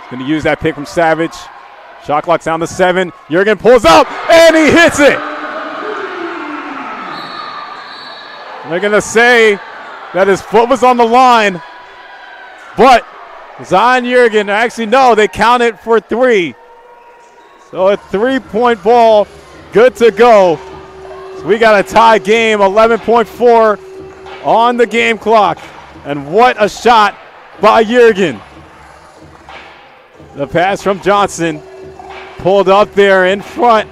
D: He's going to use that pick from Savage. Shot clock's down to 7. Jurgen pulls up, and he hits it. They're going to say that his foot was on the line, but Zion Jurgen, actually no, they count it for 3. So a 3-point ball, good to go. So we got a tie game, 11.4 on the game clock. And what a shot by Jurgen. The pass from Johnson, pulled up there in front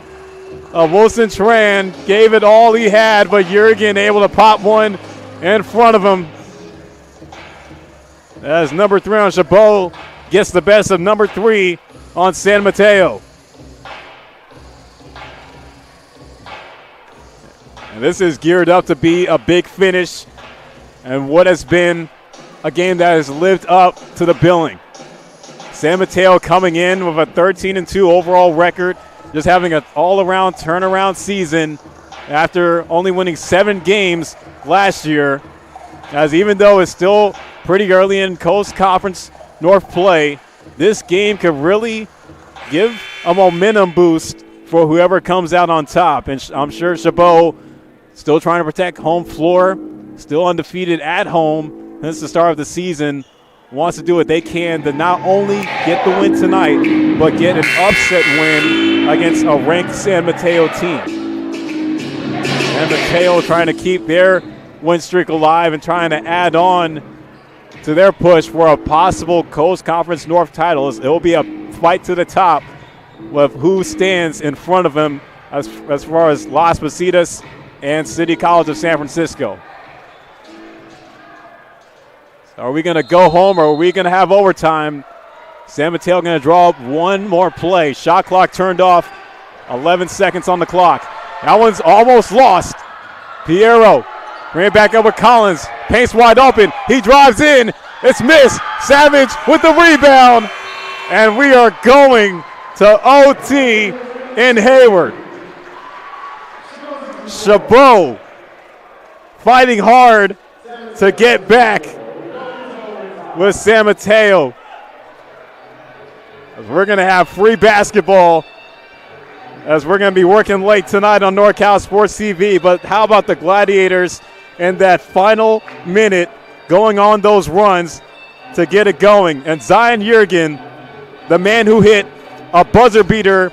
D: of Wilson Tran, gave it all he had, but Jurgen able to pop one in front of him. As number 3 on Chabot gets the best of number 3 on San Mateo. And this is geared up to be a big finish, and what has been a game that has lived up to the billing. San Mateo coming in with a 13-2 overall record, just having an all-around turnaround season after only winning 7 games last year. As even though it's still pretty early in Coast Conference North play, this game could really give a momentum boost for whoever comes out on top. And I'm sure Chabot still trying to protect home floor, still undefeated at home since the start of the season, wants to do what they can to not only get the win tonight, but get an upset win against a ranked San Mateo team. San Mateo trying to keep their win streak alive and trying to add on to their push for a possible Coast Conference North title. It will be a fight to the top with who stands in front of them as far as Las Positas and City College of San Francisco. Are we going to go home or are we going to have overtime? San Mateo going to draw up one more play. Shot clock turned off. 11 seconds on the clock. That one's almost lost. Piero bring it back up with Collins. Paint's wide open. He drives in. It's missed. Savage with the rebound. And we are going to OT in Hayward. Chabot fighting hard to get back with San Mateo. As we're going to have free basketball as we're going to be working late tonight on NorCal Sports TV. But how about the Gladiators in that final minute going on those runs to get it going? And Zion Jurgen, the man who hit a buzzer beater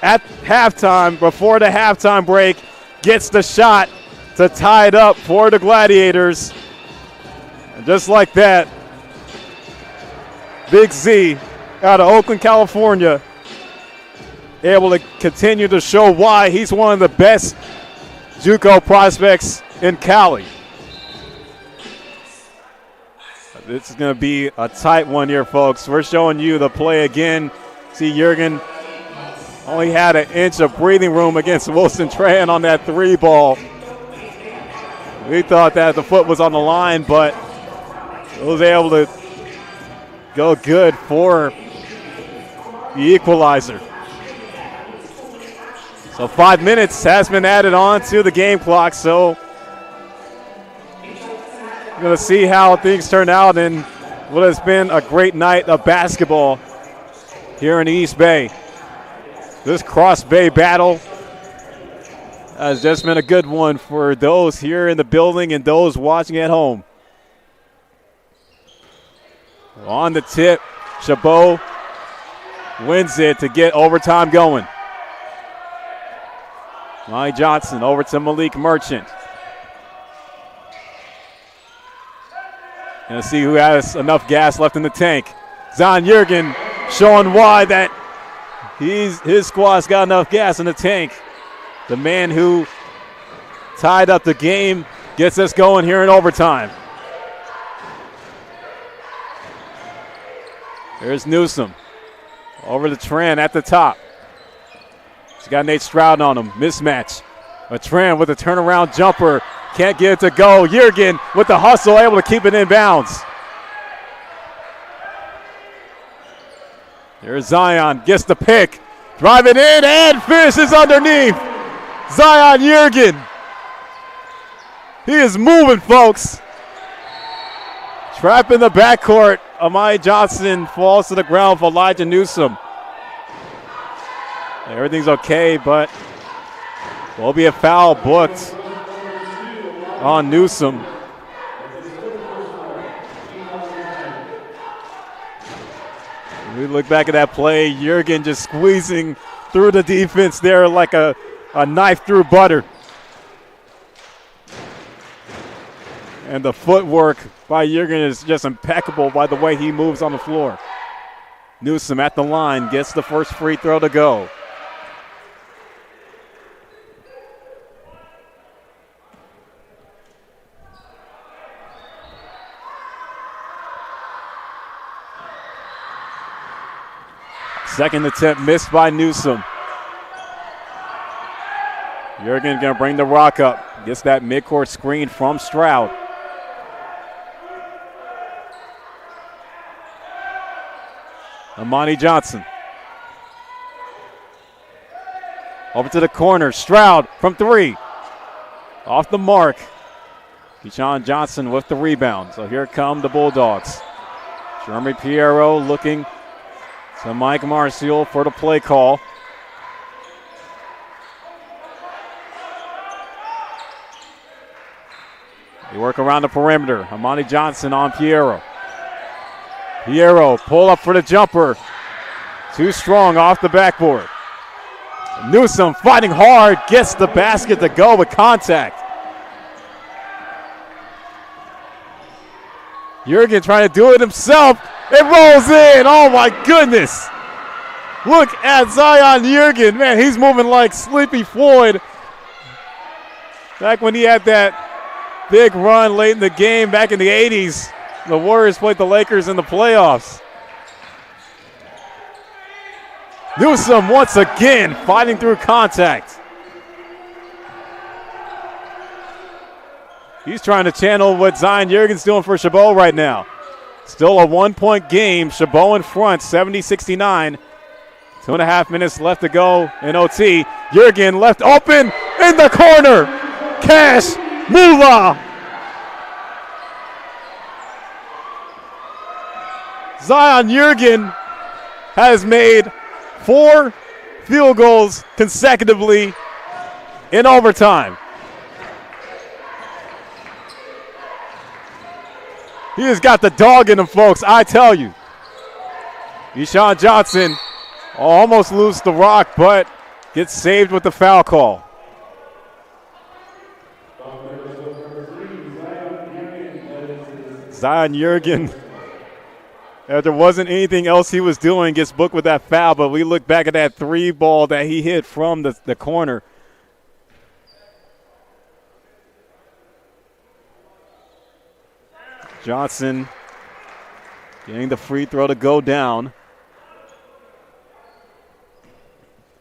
D: at halftime before the halftime break, gets the shot to tie it up for the Gladiators. And just like that, Big Z out of Oakland, California, able to continue to show why he's one of the best JUCO prospects in Cali. This is going to be a tight one here, folks. We're showing you the play again. See, Jurgen only had an inch of breathing room against Wilson Tran on that 3 ball. We thought that the foot was on the line, but he was able to go good for the equalizer. So 5 minutes has been added on to the game clock. So we're going to see how things turn out in what has been a great night of basketball here in the East Bay. This Cross Bay battle has just been a good one for those here in the building and those watching at home. On the tip, Chabot wins it to get overtime going. Mike Johnson over to Malik Merchant. Gonna see who has enough gas left in the tank. Zion Jurgen showing why that his squad's got enough gas in the tank. The man who tied up the game gets us going here in overtime. There's Newsom over to Tran at the top. She's got Nate Stroud on him. Mismatch. A Tran with a turnaround jumper. Can't get it to go. Jurgen with the hustle, able to keep it in bounds. There's Zion. Gets the pick. Driving in and finishes underneath. Zion Jurgen. He is moving, folks. Trap in the backcourt. Amani Johnson falls to the ground for Elijah Newsom. Everything's okay, but will be a foul booked on Newsom. We look back at that play. Jurgen just squeezing through the defense there like a knife through butter. And the footwork by Jurgen is just impeccable by the way he moves on the floor. Newsom at the line gets the first free throw to go. Second attempt missed by Newsom. Jurgen going to bring the rock up. Gets that midcourt screen from Stroud. Amani Johnson. Over to the corner. Stroud from three. Off the mark. Keyshawn Johnson with the rebound. So here come the Bulldogs. Jeremy Piero looking to Mike Marcial for the play call. They work around the perimeter. Amani Johnson on Piero. Piero pull up for the jumper. Too strong off the backboard. Newsom fighting hard. Gets the basket to go with contact. Jurgen trying to do it himself. It rolls in. Oh, my goodness. Look at Zion Jurgen. Man, he's moving like Sleepy Floyd. Back when he had that big run late in the game back in the 80s. The Warriors played the Lakers in the playoffs. Newsom once again fighting through contact. He's trying to channel what Zion Jurgen's doing for Chabot right now. Still a 1-point game. Chabot in front, 70-69. 2.5 minutes left to go in OT. Jurgen left open in the corner. Cash Moolah. Zion Jurgen has made 4 field goals consecutively in overtime. He has got the dog in him, folks, I tell you. Keyshawn Johnson almost loses the rock, but gets saved with the foul call. Zion Jurgen, if there wasn't anything else he was doing, gets booked with that foul, but we look back at that 3 ball that he hit from the corner. Johnson getting the free throw to go down.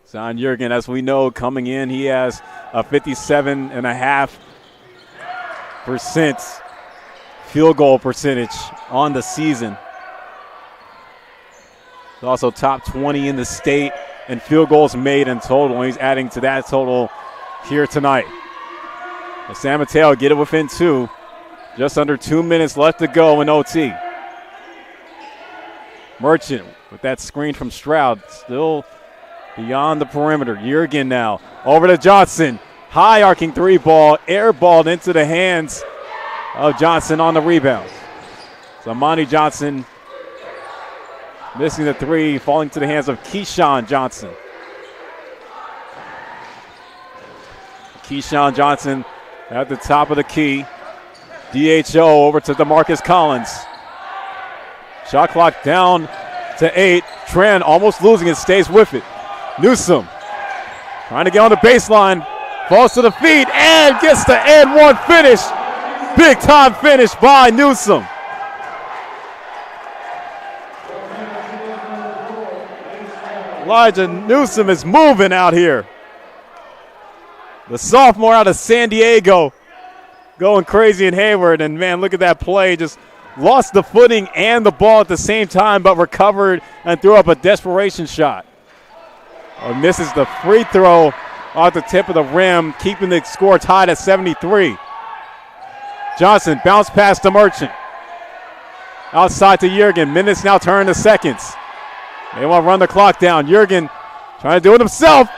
D: Zion Jurgen, as we know, coming in, he has a 57.5% field goal percentage on the season. He's also top 20 in the state in field goals made in total, and he's adding to that total here tonight. But San Mateo get it within 2. Just under 2 minutes left to go in OT. Merchant with that screen from Stroud, still beyond the perimeter. Jurgen now over to Johnson. High arcing 3 ball, airballed into the hands of Johnson on the rebound. So Amani Johnson missing the 3, falling to the hands of Keyshawn Johnson. Keyshawn Johnson at the top of the key. DHO over to DeMarcus Collins. Shot clock down to 8. Tran almost losing it, stays with it. Newsom trying to get on the baseline. Falls to the feet and gets the and one finish. Big time finish by Newsom. Elijah Newsom is moving out here. the sophomore out of San Diego, going crazy in Hayward. And, man, look at that play. Just lost the footing and the ball at the same time, but recovered and threw up a desperation shot. Misses the free throw off the tip of the rim, keeping the score tied at 73. Johnson bounce pass to Merchant. Outside to Juergen. Minutes now turn to seconds. They want to run the clock down. Juergen trying to do it himself.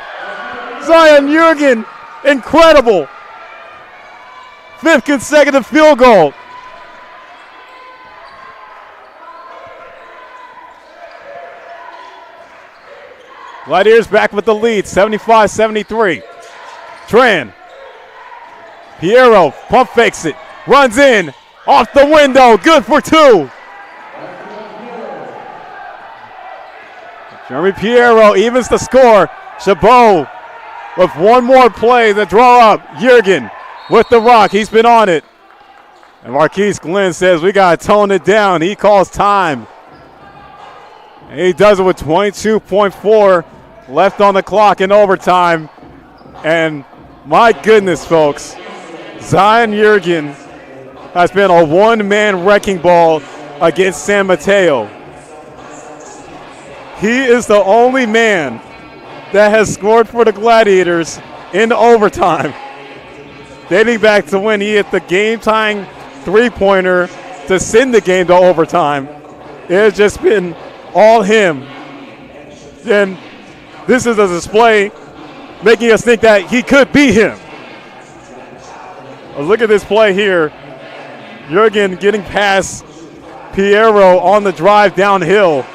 D: Zion Juergen, incredible. 5th consecutive field goal. Gladiators back with the lead, 75-73. Tran. Piero pump fakes it. Runs in. Off the window. Good for 2. Jeremy Piero evens the score. Chabot with one more play to draw up. Juergen with the rock. He's been on it. And Marquise Glenn says we got to tone it down. He calls time. And he does it with 22.4 left on the clock in overtime. And my goodness, folks, Zion Juergen has been a one-man wrecking ball against San Mateo. He is the only man that has scored for the Gladiators in overtime. Dating back to when he hit the game-tying three-pointer to send the game to overtime. It has just been all him. And this is a display making us think that he could be him. Look at this play here. Juergen getting past Piero on the drive downhill.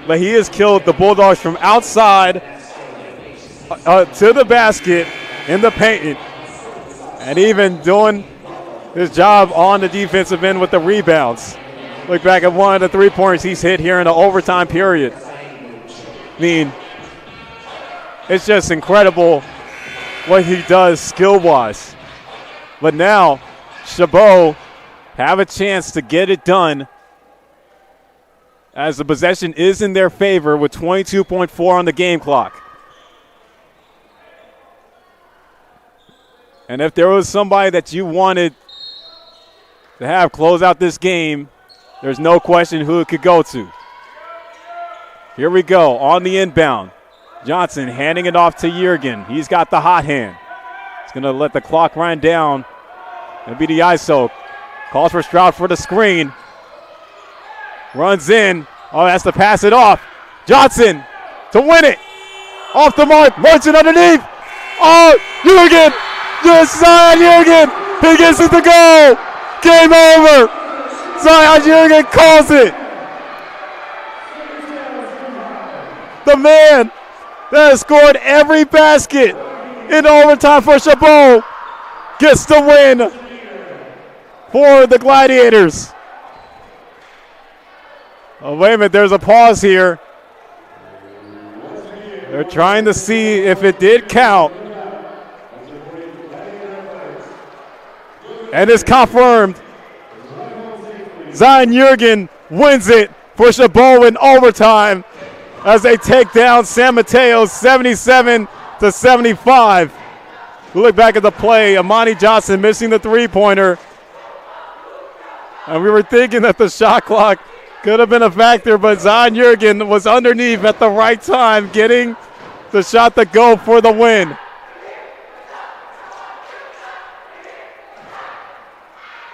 D: But he has killed the Bulldogs from outside to the basket in the paint. And even doing his job on the defensive end with the rebounds. Look back at one of the three-pointers he's hit here in the overtime period. I mean, it's just incredible what he does skill-wise. But now, Chabot have a chance to get it done as the possession is in their favor with 22.4 on the game clock. And if there was somebody that you wanted to have close out this game, there's no question who it could go to. Here we go on the inbound. Johnson handing it off to Juergen. He's got the hot hand. He's going to let the clock run down. It'll be the ISO. Calls for Stroud for the screen. Runs in. Oh, has to pass it off. Johnson to win it. Off the mark. Merchant underneath. Oh, Juergen. Just Zion Juergen. He gets it to go. Game over. Zion Juergen calls it. The man that has scored every basket in overtime for Chabot gets the win for the Gladiators. Oh, wait a minute, there's a pause here. They're trying to see if it did count. And it's confirmed. Zion Juergen wins it for Chabot in overtime as they take down San Mateo 77-75. We look back at the play. Amani Johnson missing the three-pointer. And we were thinking that the shot clock could have been a factor, but Zion Juergen was underneath at the right time, getting the shot to go for the win.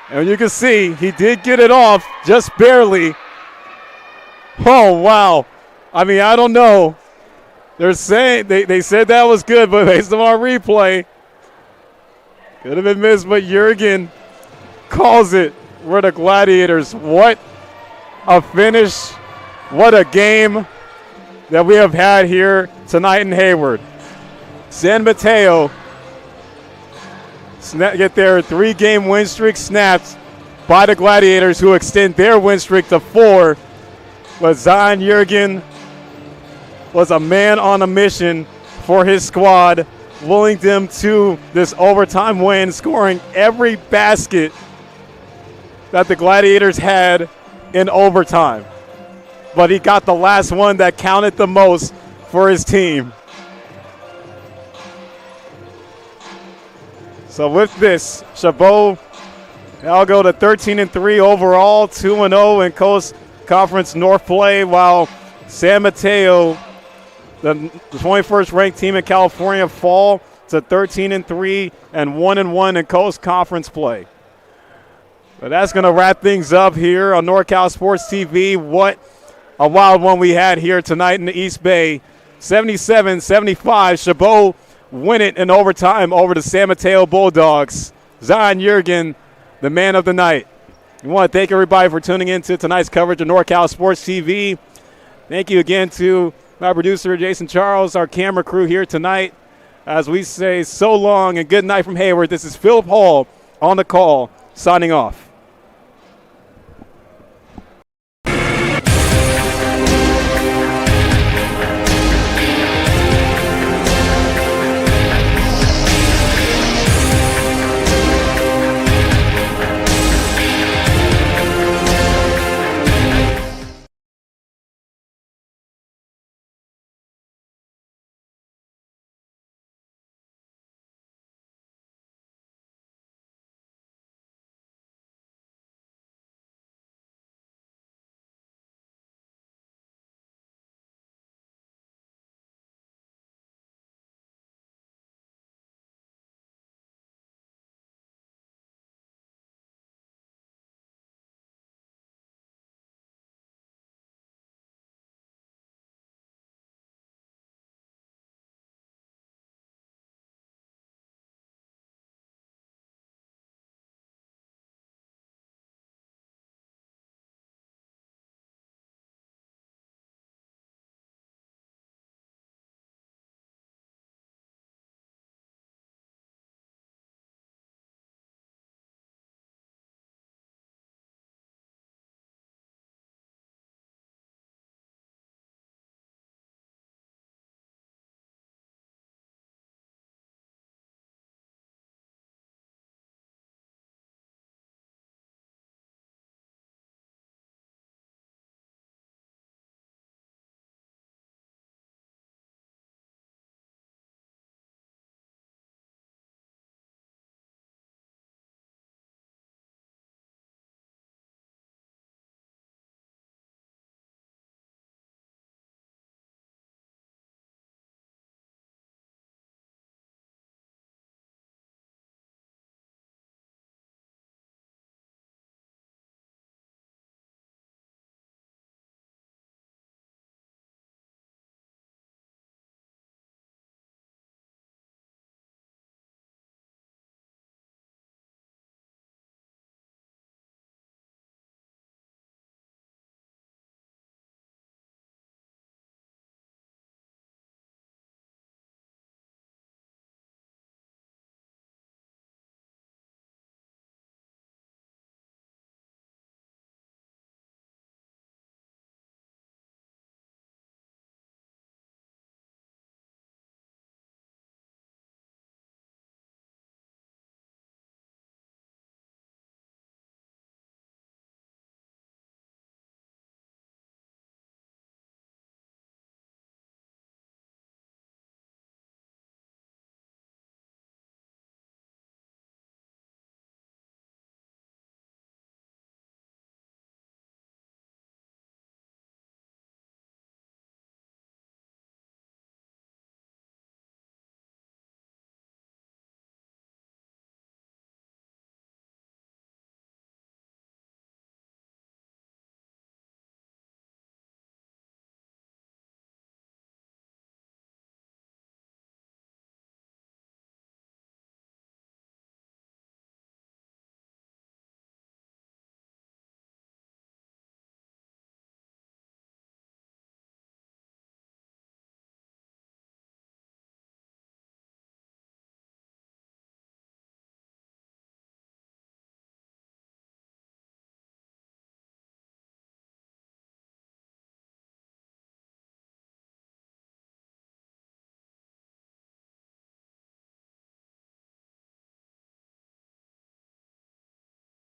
D: And you can see he did get it off just barely. Oh, wow. I mean, I don't know. They're saying they said that was good, but based on our replay, could have been missed, but Juergen calls it for the Gladiators. What a finish. What a game that we have had here tonight in Hayward. San Mateo get their 3-game win streak snapped by the Gladiators, who extend their win streak to 4. But Zion Juergen was a man on a mission for his squad, willing them to this overtime win, scoring every basket that the Gladiators had in overtime. But he got the last one that counted the most for his team. So with this, Chabot, they'll go to 13-3 overall, 2-0 in Coast Conference North play, while San Mateo, the 21st ranked team in California, fall to 13-3 and 1-1 in Coast Conference play. But that's going to wrap things up here on NorCal Sports TV. What a wild one we had here tonight in the East Bay. 77-75, Chabot win it in overtime over the San Mateo Bulldogs. Zion Jurgen, the man of the night. We want to thank everybody for tuning in to tonight's coverage of NorCal Sports TV. Thank you again to my producer, Jason Charles, our camera crew here tonight. As we say so long and good night from Hayward, this is Philip Hall on the call, signing off.